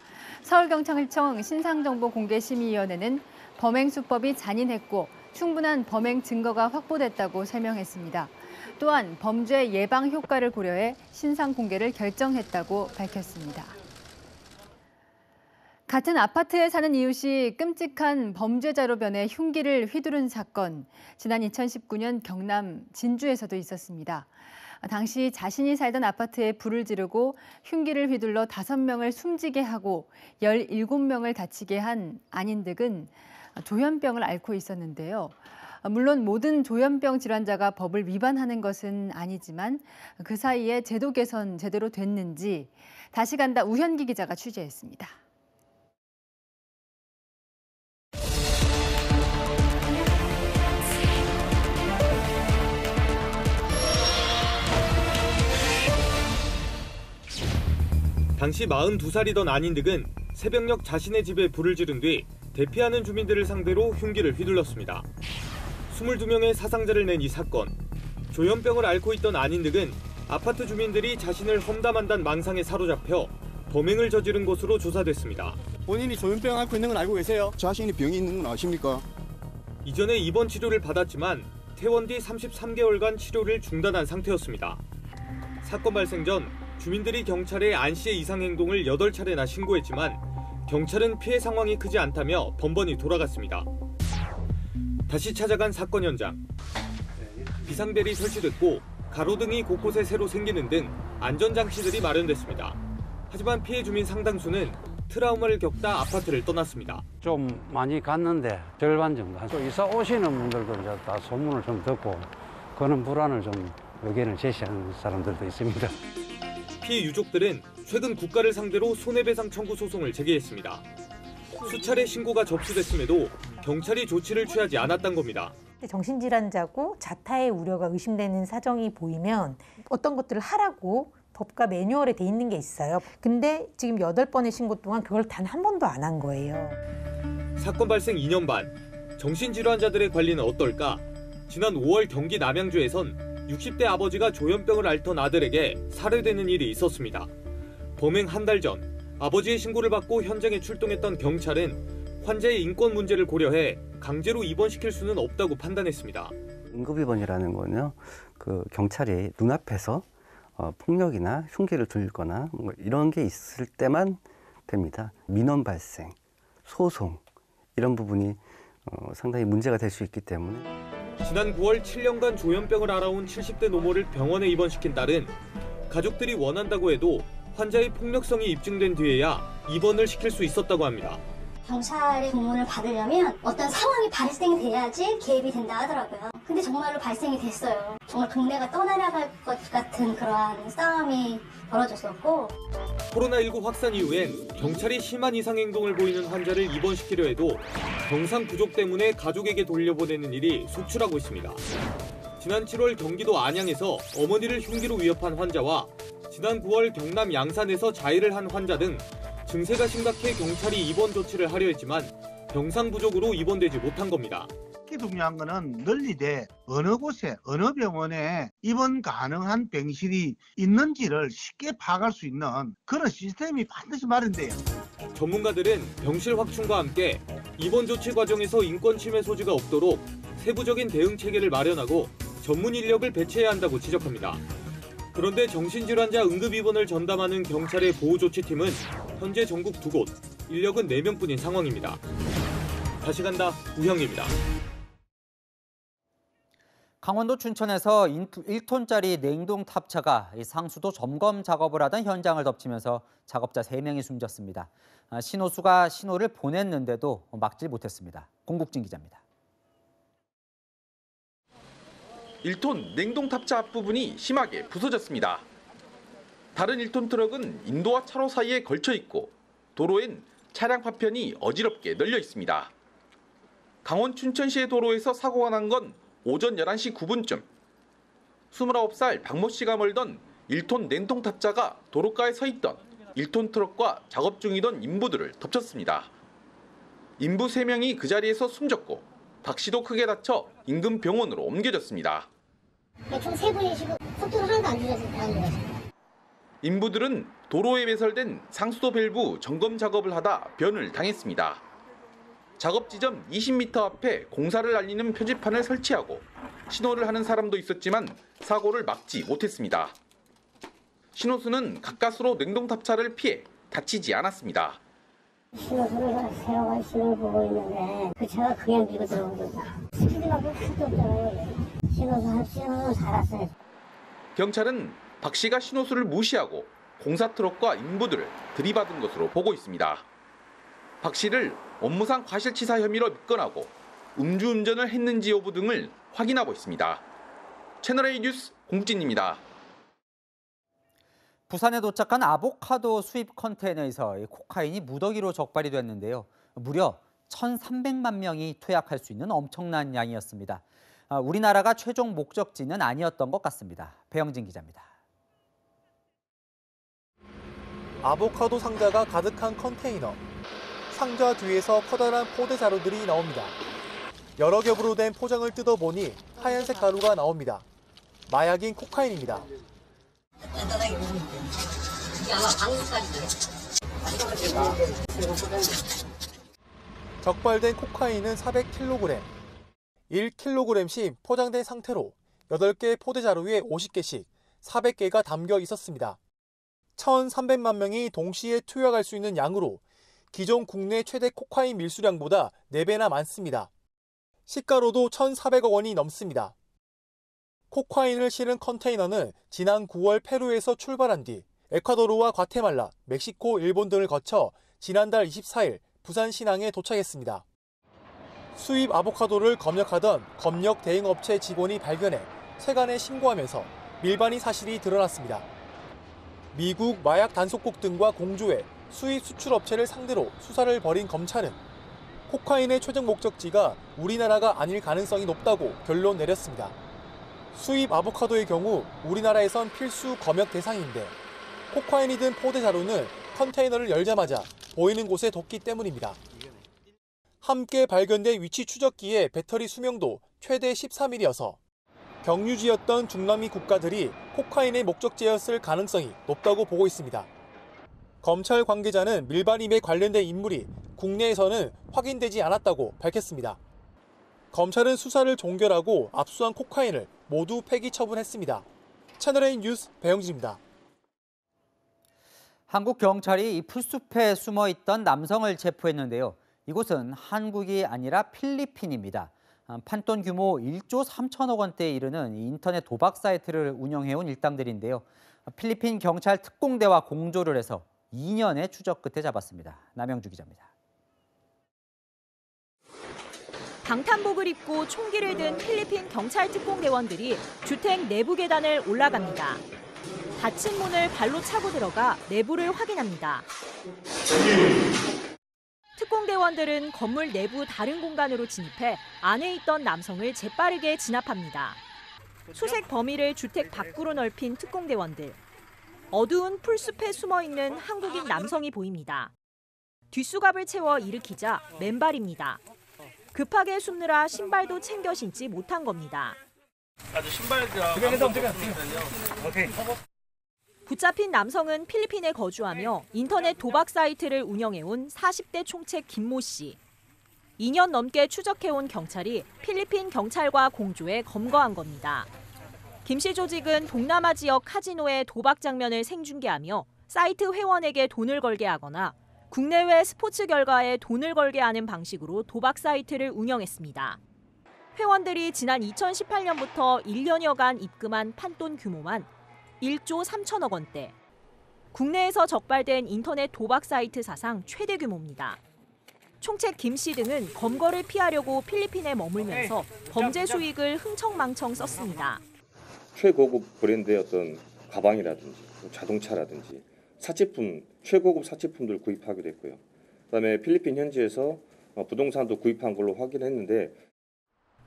서울경찰청 신상정보공개심의위원회는 범행 수법이 잔인했고 충분한 범행 증거가 확보됐다고 설명했습니다. 또한 범죄 예방 효과를 고려해 신상 공개를 결정했다고 밝혔습니다. 같은 아파트에 사는 이웃이 끔찍한 범죄자로 변해 흉기를 휘두른 사건, 지난 2019년 경남 진주에서도 있었습니다. 당시 자신이 살던 아파트에 불을 지르고 흉기를 휘둘러 5명을 숨지게 하고 17명을 다치게 한 안인득은 조현병을 앓고 있었는데요. 물론 모든 조현병 질환자가 법을 위반하는 것은 아니지만 그 사이에 제도 개선 제대로 됐는지 다시 간다 우현기 기자가 취재했습니다. 당시 42살이던 안인득은 새벽녘 자신의 집에 불을 지른 뒤 대피하는 주민들을 상대로 흉기를 휘둘렀습니다. 22명의 사상자를 낸 이 사건. 조현병을 앓고 있던 안인득은 아파트 주민들이 자신을 험담한다는 망상에 사로잡혀 범행을 저지른 것으로 조사됐습니다. 본인이 조현병 앓고 있는 건 알고 계세요? 자신이 병이 있는 건 아십니까? 이전에 입원 치료를 받았지만 퇴원 뒤 33개월간 치료를 중단한 상태였습니다. 사건 발생 전 주민들이 경찰에 안 씨의 이상 행동을 8차례나 신고했지만 경찰은 피해 상황이 크지 않다며 번번이 돌아갔습니다. 다시 찾아간 사건 현장. 비상벨이 설치됐고 가로등이 곳곳에 새로 생기는 등 안전장치들이 마련됐습니다. 하지만 피해 주민 상당수는 트라우마를 겪다 아파트를 떠났습니다. 좀 많이 갔는데 절반 정도. 이사 오시는 분들도 이제 다 소문을 좀 듣고 그런 불안을 좀 의견을 제시하는 사람들도 있습니다. 피해 유족들은 최근 국가를 상대로 손해배상 청구 소송을 제기했습니다. 수차례 신고가 접수됐음에도 경찰이 조치를 취하지 않았던 겁니다. 정신질환자고 자타의 우려가 의심되는 사정이 보이면 어떤 것들을 하라고 법과 매뉴얼에 돼 있는 게 있어요. 근데 지금 8번의 신고 동안 그걸 단 한 번도 안 한 거예요. 사건 발생 2년 반, 정신질환자들의 관리는 어떨까? 지난 5월 경기 남양주에선 60대 아버지가 조현병을 앓던 아들에게 살해되는 일이 있었습니다. 범행 한 달 전 아버지의 신고를 받고 현장에 출동했던 경찰은 환자의 인권 문제를 고려해 강제로 입원시킬 수는 없다고 판단했습니다. 응급입원이라는 거는요, 경찰이 눈앞에서 폭력이나 흉기를 들거나 이런 게 있을 때만 됩니다. 민원 발생, 소송 이런 부분이 상당히 문제가 될 수 있기 때문에. 지난 9월 7년간 조현병을 앓아온 70대 노모를 병원에 입원시킨 딸은 가족들이 원한다고 해도 환자의 폭력성이 입증된 뒤에야 입원을 시킬 수 있었다고 합니다. 경찰의 공문을 받으려면 어떤 상황이 발생이 돼야지 개입이 된다 하더라고요. 근데 정말로 발생이 됐어요. 정말 동네가 떠나갈 것 같은 그러한 싸움이 벌어졌었고. 코로나19 확산 이후엔 경찰이 심한 이상 행동을 보이는 환자를 입원시키려 해도 병상 부족 때문에 가족에게 돌려보내는 일이 속출하고 있습니다. 지난 7월 경기도 안양에서 어머니를 흉기로 위협한 환자와 지난 9월 경남 양산에서 자해를 한 환자 등 증세가 심각해 경찰이 입원 조치를 하려 했지만 병상 부족으로 입원되지 못한 겁니다. 특히 중요한 거는 널리되 어느 곳에 어느 병원에 입원 가능한 병실이 있는지를 쉽게 파악할 수 있는 그런 시스템이 반드시 마련돼요. 전문가들은 병실 확충과 함께 입원 조치 과정에서 인권 침해 소지가 없도록 세부적인 대응 체계를 마련하고 전문 인력을 배치해야 한다고 지적합니다. 그런데 정신질환자 응급입원을 전담하는 경찰의 보호조치팀은 현재 전국 2곳, 인력은 4명뿐인 상황입니다. 다시 간다, 우형입니다. 강원도 춘천에서 1톤짜리 냉동 탑차가 상수도 점검 작업을 하던 현장을 덮치면서 작업자 3명이 숨졌습니다. 신호수가 신호를 보냈는데도 막지 못했습니다. 공국진 기자입니다. 1톤 냉동 탑차 앞부분이 심하게 부서졌습니다. 다른 1톤 트럭은 인도와 차로 사이에 걸쳐 있고 도로엔 차량 파편이 어지럽게 널려 있습니다. 강원 춘천시의 도로에서 사고가 난 건 오전 11시 9분쯤. 29살 박모 씨가 몰던 1톤 냉동 탑차가 도로가에 서 있던 1톤 트럭과 작업 중이던 인부들을 덮쳤습니다. 인부 3명이 그 자리에서 숨졌고 박 씨도 크게 다쳐 인근 병원으로 옮겨졌습니다. 총 3분이시고 속도를 하나도 안 줄였어요. 인부들은 도로에 배설된 상수도 밸브 점검 작업을 하다 변을 당했습니다. 작업 지점 20m 앞에 공사를 알리는 표지판을 설치하고 신호를 하는 사람도 있었지만 사고를 막지 못했습니다. 신호수는 가까스로 냉동 탑차를 피해 다치지 않았습니다. 신호수를 세워가 신호를 보고 있는데 그 차가 그냥 밀고 들어온 거다. 스피드가 할수 없잖아요. 신호수는 살았어요. 경찰은 박 씨가 신호수를 무시하고 공사 트럭과 인부들을 들이받은 것으로 보고 있습니다. 박 씨를 업무상 과실치사 혐의로 입건하고 음주운전을 했는지 여부 등을 확인하고 있습니다. 채널A 뉴스 공진입니다. 부산에 도착한 아보카도 수입 컨테이너에서 코카인이 무더기로 적발이 됐는데요. 무려 1,300만 명이 투약할 수 있는 엄청난 양이었습니다. 우리나라가 최종 목적지는 아니었던 것 같습니다. 배영진 기자입니다. 아보카도 상자가 가득한 컨테이너. 상자 뒤에서 커다란 포대 자루들이 나옵니다. 여러 겹으로 된 포장을 뜯어보니 하얀색 가루가 나옵니다. 마약인 코카인입니다. 적발된 코카인은 400kg. 1kg씩 포장된 상태로 8개 포대 자루에 50개씩 400개가 담겨 있었습니다. 1,300만 명이 동시에 투약할 수 있는 양으로 기존 국내 최대 코카인 밀수량보다 4배나 많습니다. 시가로도 1,400억 원이 넘습니다. 코카인을 실은 컨테이너는 지난 9월 페루에서 출발한 뒤 에콰도르와 과테말라, 멕시코, 일본 등을 거쳐 지난달 24일 부산 신항에 도착했습니다. 수입 아보카도를 검역하던 검역 대행업체 직원이 발견해 세관에 신고하면서 밀반이 사실이 드러났습니다. 미국 마약 단속국 등과 공조해 수입 수출업체를 상대로 수사를 벌인 검찰은 코카인의 최종 목적지가 우리나라가 아닐 가능성이 높다고 결론 내렸습니다. 수입 아보카도의 경우 우리나라에선 필수 검역 대상인데 코카인이 든 포대 자루는 컨테이너를 열자마자 보이는 곳에 뒀기 때문입니다. 함께 발견된 위치 추적기의 배터리 수명도 최대 13일이어서 경유지였던 중남미 국가들이 코카인의 목적지였을 가능성이 높다고 보고 있습니다. 검찰 관계자는 밀반임에 관련된 인물이 국내에서는 확인되지 않았다고 밝혔습니다. 검찰은 수사를 종결하고 압수한 코카인을 모두 폐기 처분했습니다. 채널A 뉴스 배영진입니다. 한국 경찰이 풀숲에 숨어있던 남성을 체포했는데요. 이곳은 한국이 아니라 필리핀입니다. 판돈 규모 1조 3천억 원대에 이르는 인터넷 도박 사이트를 운영해온 일당들인데요. 필리핀 경찰 특공대와 공조를 해서 2년의 추적 끝에 잡았습니다. 남영주 기자입니다. 방탄복을 입고 총기를 든 필리핀 경찰 특공대원들이 주택 내부 계단을 올라갑니다. 닫힌 문을 발로 차고 들어가 내부를 확인합니다. 특공대원들은 건물 내부 다른 공간으로 진입해 안에 있던 남성을 재빠르게 진압합니다. 수색 범위를 주택 밖으로 넓힌 특공대원들. 어두운 풀숲에 숨어있는 한국인 남성이 보입니다. 뒷수갑을 채워 일으키자 맨발입니다. 급하게 숨느라 신발도 챙겨 신지 못한 겁니다. 아주 신발이랑 오케이. 붙잡힌 남성은 필리핀에 거주하며 인터넷 도박 사이트를 운영해온 40대 총책 김모 씨. 2년 넘게 추적해온 경찰이 필리핀 경찰과 공조해 검거한 겁니다. 김 씨 조직은 동남아 지역 카지노의 도박 장면을 생중계하며 사이트 회원에게 돈을 걸게 하거나 국내외 스포츠 결과에 돈을 걸게 하는 방식으로 도박 사이트를 운영했습니다. 회원들이 지난 2018년부터 1년여간 입금한 판돈 규모만 1조 3천억 원대. 국내에서 적발된 인터넷 도박 사이트 사상 최대 규모입니다. 총책 김 씨 등은 검거를 피하려고 필리핀에 머물면서 범죄 수익을 흥청망청 썼습니다. 최고급 브랜드의 어떤 가방이라든지 자동차라든지 사치품, 최고급 사치품들 구입하기도 했고요. 그다음에 필리핀 현지에서 부동산도 구입한 걸로 확인했는데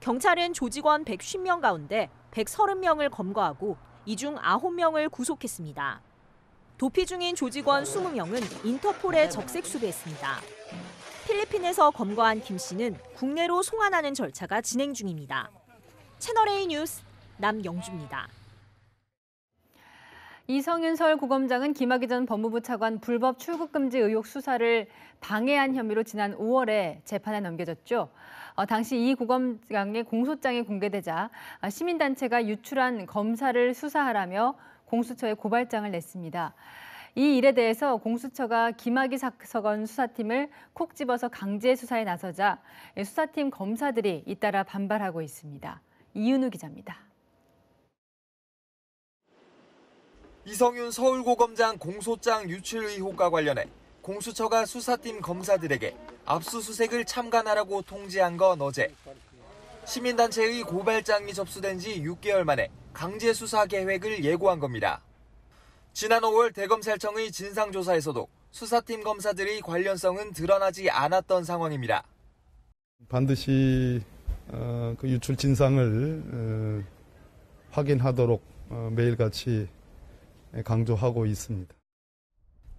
경찰은 조직원 150명 가운데 130명을 검거하고 이 중 9명을 구속했습니다. 도피 중인 조직원 20명은 인터폴에 적색 수배했습니다. 필리핀에서 검거한 김 씨는 국내로 송환하는 절차가 진행 중입니다. 채널A 뉴스 남영주입니다. 이성윤 서울고검장은 김학의 전 법무부 차관 불법 출국 금지 의혹 수사를 방해한 혐의로 지난 5월에 재판에 넘겨졌죠. 당시 이 고검장의 공소장이 공개되자 시민단체가 유출한 검사를 수사하라며 공수처에 고발장을 냈습니다. 이 일에 대해서 공수처가 김학의 사건 수사팀을 콕 집어서 강제 수사에 나서자 수사팀 검사들이 잇따라 반발하고 있습니다. 이윤우 기자입니다. 이성윤 서울고검장 공소장 유출 의혹과 관련해 공수처가 수사팀 검사들에게 압수수색을 참관하라고 통지한 건 어제. 시민단체의 고발장이 접수된 지 6개월 만에 강제 수사 계획을 예고한 겁니다. 지난 5월 대검찰청의 진상조사에서도 수사팀 검사들의 관련성은 드러나지 않았던 상황입니다. 반드시 그 유출 진상을 확인하도록 매일같이 강조하고 있습니다.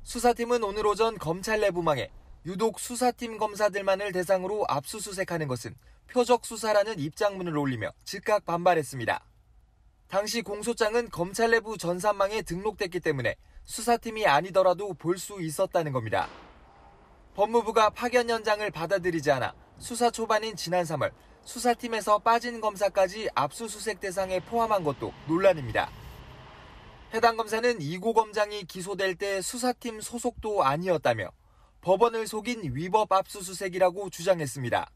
수사팀은 오늘 오전 검찰 내부망에 유독 수사팀 검사들만을 대상으로 압수수색하는 것은 표적 수사라는 입장문을 올리며 즉각 반발했습니다. 당시 공소장은 검찰 내부 전산망에 등록됐기 때문에 수사팀이 아니더라도 볼 수 있었다는 겁니다. 법무부가 파견 연장을 받아들이지 않아 수사 초반인 지난 3월 수사팀에서 빠진 검사까지 압수수색 대상에 포함한 것도 논란입니다. 해당 검사는 이고 검장이 기소될 때 수사팀 소속도 아니었다며 법원을 속인 위법 압수수색이라고 주장했습니다.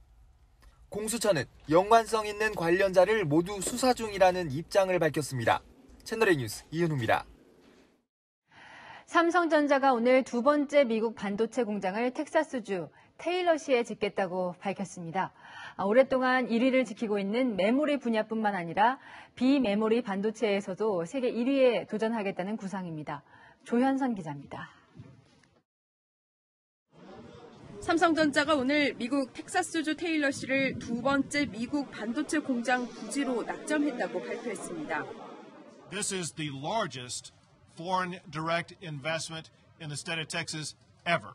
공수처는 연관성 있는 관련자를 모두 수사 중이라는 입장을 밝혔습니다. 채널A 뉴스 이현우입니다. 삼성전자가 오늘 두 번째 미국 반도체 공장을 텍사스주 테일러시에 짓겠다고 밝혔습니다. 오랫동안 1위를 지키고 있는 메모리 분야뿐만 아니라 비메모리 반도체에서도 세계 1위에 도전하겠다는 구상입니다. 조현선 기자입니다. 삼성전자가 오늘 미국 텍사스주 테일러시를 두 번째 미국 반도체 공장 부지로 낙점했다고 발표했습니다. This is the largest foreign direct investment in the state of Texas ever.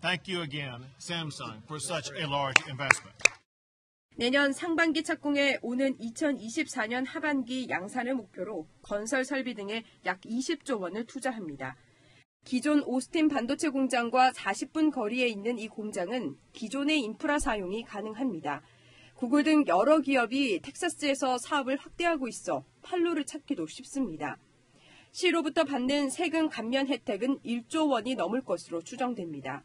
Thank you again, Samsung, for such a large investment. 내년 상반기 착공에 오는 2024년 하반기 양산을 목표로 건설 설비 등에 약 20조 원을 투자합니다. 기존 오스틴 반도체 공장과 40분 거리에 있는 이 공장은 기존의 인프라 사용이 가능합니다. 구글 등 여러 기업이 텍사스에서 사업을 확대하고 있어 판로를 찾기도 쉽습니다. 시로부터 받는 세금 감면 혜택은 1조 원이 넘을 것으로 추정됩니다.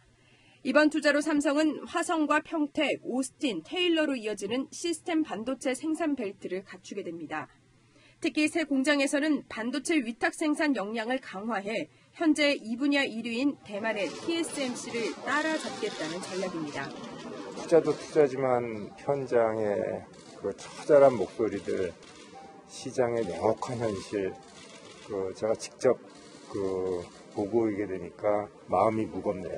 이번 투자로 삼성은 화성과 평택, 오스틴, 테일러로 이어지는 시스템 반도체 생산 벨트를 갖추게 됩니다. 특히 새 공장에서는 반도체 위탁 생산 역량을 강화해 현재 이 분야 1위인 대만의 TSMC를 따라잡겠다는 전략입니다. 투자도 투자지만 현장의 그 처절한 목소리들, 시장의 명확한 현실, 제가 직접 보고 있게 되니까 마음이 무겁네요.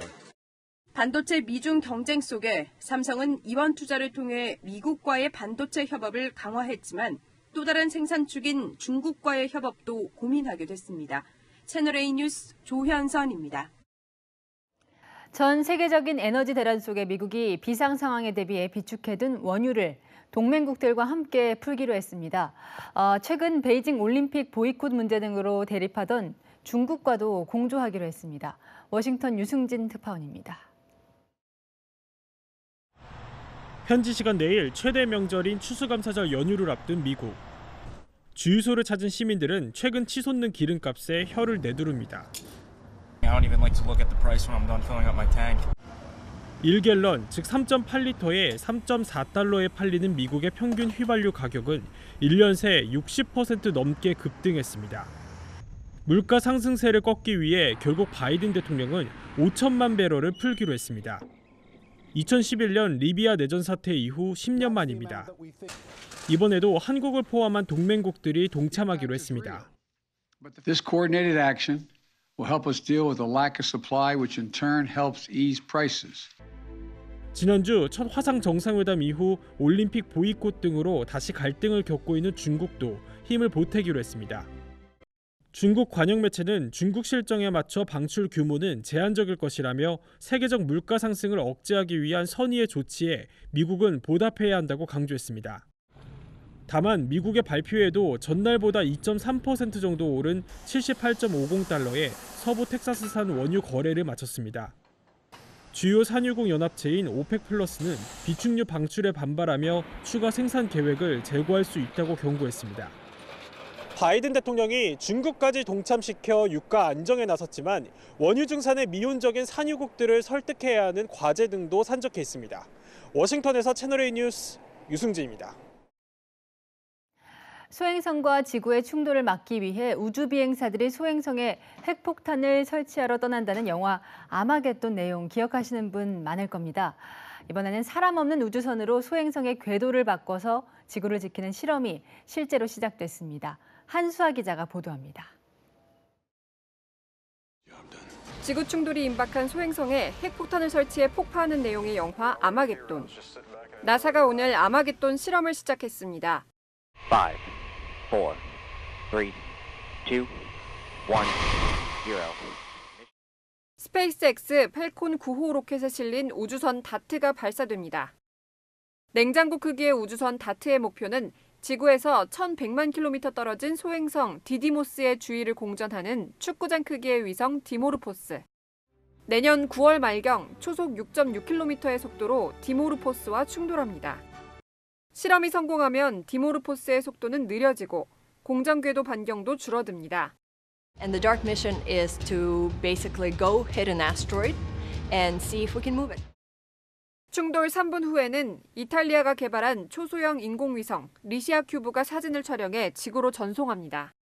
반도체 미중 경쟁 속에 삼성은 이번 투자를 통해 미국과의 반도체 협업을 강화했지만 또 다른 생산축인 중국과의 협업도 고민하게 됐습니다. 채널A 뉴스 조현선입니다. 전 세계적인 에너지 대란 속에 미국이 비상 상황에 대비해 비축해둔 원유를 동맹국들과 함께 풀기로 했습니다. 최근 베이징 올림픽 보이콧 문제 등으로 대립하던 중국과도 공조하기로 했습니다. 워싱턴 유승진 특파원입니다. 현지 시간 내일 최대 명절인 추수감사절 연휴를 앞둔 미국. 주유소를 찾은 시민들은 최근 치솟는 기름값에 혀를 내두릅니다. 1갤런, 즉 3.8리터에 3.4달러에 팔리는 미국의 평균 휘발유 가격은 1년 새 60% 넘게 급등했습니다. 물가 상승세를 꺾기 위해 결국 바이든 대통령은 5천만 배럴을 풀기로 했습니다. 2011년 리비아 내전 사태 이후 10년 만입니다. 이번에도 한국을 포함한 동맹국들이 동참하기로 했습니다. This coordinated action will help us deal with the lack of supply, which in turn helps ease prices. 지난주 첫 화상 정상회담 이후 올림픽 보이콧 등으로 다시 갈등을 겪고 있는 중국도 힘을 보태기로 했습니다. 중국 관영 매체는 중국 실정에 맞춰 방출 규모는 제한적일 것이라며 세계적 물가 상승을 억제하기 위한 선의의 조치에 미국은 보답해야 한다고 강조했습니다. 다만 미국의 발표에도 전날보다 2.3% 정도 오른 78.50달러에 서부 텍사스산 원유 거래를 마쳤습니다. 주요 산유국 연합체인 오펙 플러스는 비축유 방출에 반발하며 추가 생산 계획을 재고할 수 있다고 경고했습니다. 바이든 대통령이 중국까지 동참시켜 유가 안정에 나섰지만 원유 증산에 미온적인 산유국들을 설득해야 하는 과제 등도 산적해 있습니다. 워싱턴에서 채널A 뉴스 유승진입니다. 소행성과 지구의 충돌을 막기 위해 우주 비행사들이 소행성에 핵폭탄을 설치하러 떠난다는 영화 아마겟돈 내용 기억하시는 분 많을 겁니다. 이번에는 사람 없는 우주선으로 소행성의 궤도를 바꿔서 지구를 지키는 실험이 실제로 시작됐습니다. 한수아 기자가 보도합니다. 지구 충돌이 임박한 소행성에 핵폭탄을 설치해 폭파하는 내용의 영화 아마겟돈. 나사가 오늘 아마겟돈 실험을 시작했습니다. 5, 4, 3, 2, 1, 0. 스페이스X 펠콘 9호 로켓에 실린 우주선 다트가 발사됩니다. 냉장고 크기의 우주선 다트의 목표는 지구에서 1,100만 킬로미터 떨어진 소행성 디디모스의 주위를 공전하는 축구장 크기의 위성 디모르포스. 내년 9월 말경 초속 6.6km의 속도로 디모르포스와 충돌합니다. 실험이 성공하면 디모르포스의 속도는 느려지고 공전 궤도 반경도 줄어듭니다. And the DART mission is to basically go hit an asteroid and see if we can move it. 충돌 3분 후에는 이탈리아가 개발한 초소형 인공위성 리시아 큐브가 사진을 촬영해 지구로 전송합니다.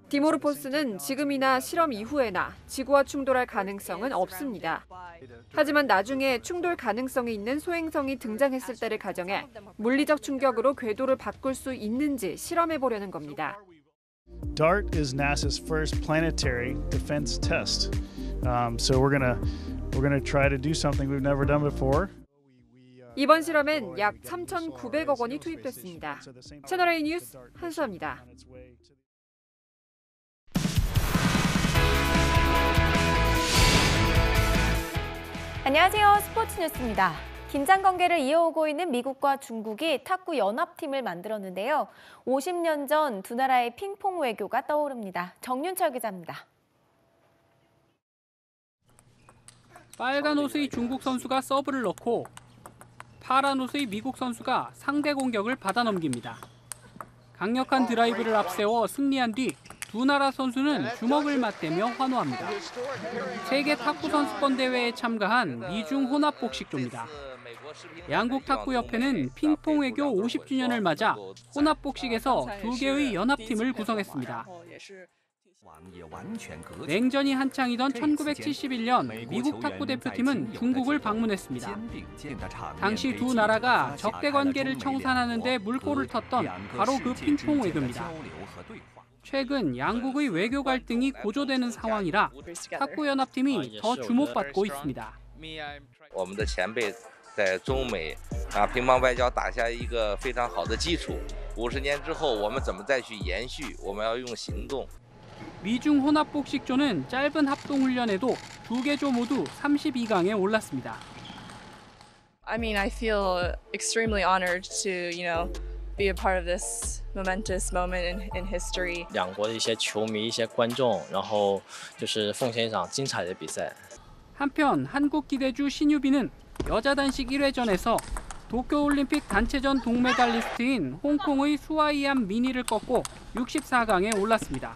디모르포스는 지금이나 실험 이후에나 지구와 충돌할 가능성은 없습니다. 하지만 나중에 충돌 가능성이 있는 소행성이 등장했을 때를 가정해 물리적 충격으로 궤도를 바꿀 수 있는지 실험해 보려는 겁니다. DART is NASA's first planetary defense test. So we're gonna try to do something we've never done before. 이번 실험엔 약 3,900억 원이 투입됐습니다. 채널A 뉴스 한수아입니다. 안녕하세요. 스포츠 뉴스입니다. 긴장 관계를 이어오고 있는 미국과 중국이 탁구 연합팀을 만들었는데요. 50년 전 두 나라의 핑퐁 외교가 떠오릅니다. 정윤철 기자입니다. 빨간 옷의 중국 선수가 서브를 넣고 파란 옷의 미국 선수가 상대 공격을 받아넘깁니다. 강력한 드라이브를 앞세워 승리한 뒤 두 나라 선수는 주먹을 맞대며 환호합니다. 세계 탁구 선수권 대회에 참가한 미중 혼합 복식조입니다. 양국 탁구협회는 핑퐁 외교 50주년을 맞아 혼합 복식에서 두 개의 연합팀을 구성했습니다. 냉전이 한창이던 1971년 미국 탁구 대표팀은 중국을 방문했습니다. 당시 두 나라가 적대 관계를 청산하는 데 물꼬를 텄던 바로 그 핑퐁 외교입니다. 최근 양국의 외교 갈등이 고조되는 상황이라 탁구 연합팀이 더 주목받고 있습니다. 我们的前辈在中美乒乓外交打下一个非常好的基础50年之后我们怎么再去延续？我们要用行动。 미중 혼합복식조는 짧은 합동훈련에도 두 개 조 모두 32강에 올랐습니다. I mean, I feel extremely honored to, be a part of this momentous moment in history. 两国的一些球迷、一些观众，然后就是奉献一场精彩的比赛。 한편 한국 기대주 신유빈은 여자 단식 1회전에서 도쿄올림픽 단체전 동메달리스트인 홍콩의 수아이안 미니를 꺾고 64강에 올랐습니다.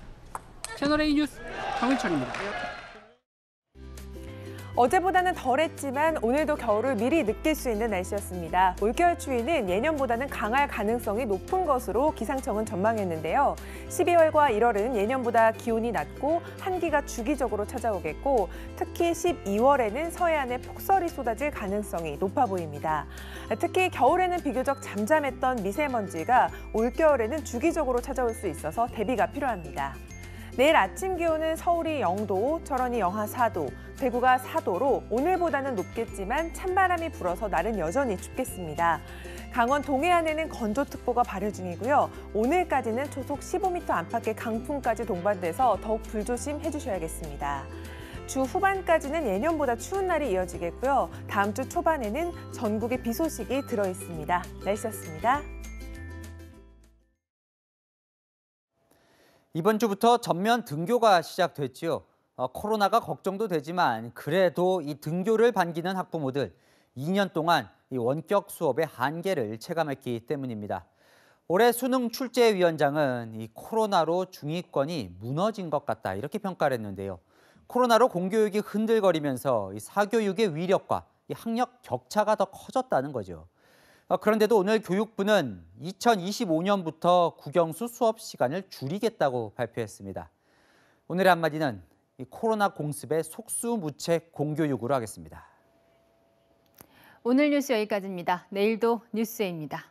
채널A 뉴스 정윤철입니다. 어제보다는 덜했지만 오늘도 겨울을 미리 느낄 수 있는 날씨였습니다. 올겨울 추위는 예년보다는 강할 가능성이 높은 것으로 기상청은 전망했는데요. 12월과 1월은 예년보다 기온이 낮고 한기가 주기적으로 찾아오겠고 특히 12월에는 서해안에 폭설이 쏟아질 가능성이 높아 보입니다. 특히 겨울에는 비교적 잠잠했던 미세먼지가 올겨울에는 주기적으로 찾아올 수 있어서 대비가 필요합니다. 내일 아침 기온은 서울이 0도, 철원이 영하 4도, 대구가 4도로 오늘보다는 높겠지만 찬바람이 불어서 날은 여전히 춥겠습니다. 강원 동해안에는 건조특보가 발효 중이고요. 오늘까지는 초속 15m 안팎의 강풍까지 동반돼서 더욱 불조심해 주셔야겠습니다. 주 후반까지는 예년보다 추운 날이 이어지겠고요. 다음 주 초반에는 전국에 비 소식이 들어 있습니다. 날씨였습니다. 이번 주부터 전면 등교가 시작됐지요. 코로나가 걱정도 되지만 그래도 이 등교를 반기는 학부모들 2년 동안 이 원격 수업의 한계를 체감했기 때문입니다. 올해 수능 출제위원장은 이 코로나로 중위권이 무너진 것 같다 이렇게 평가를 했는데요. 코로나로 공교육이 흔들거리면서 이 사교육의 위력과 이 학력 격차가 더 커졌다는 거죠. 그런데도 오늘 교육부는 2025년부터 국영수 수업 시간을 줄이겠다고 발표했습니다. 오늘의 한마디는 이 코로나 공습의 속수무책 공교육으로 하겠습니다. 오늘 뉴스 여기까지입니다. 내일도 뉴스에입니다.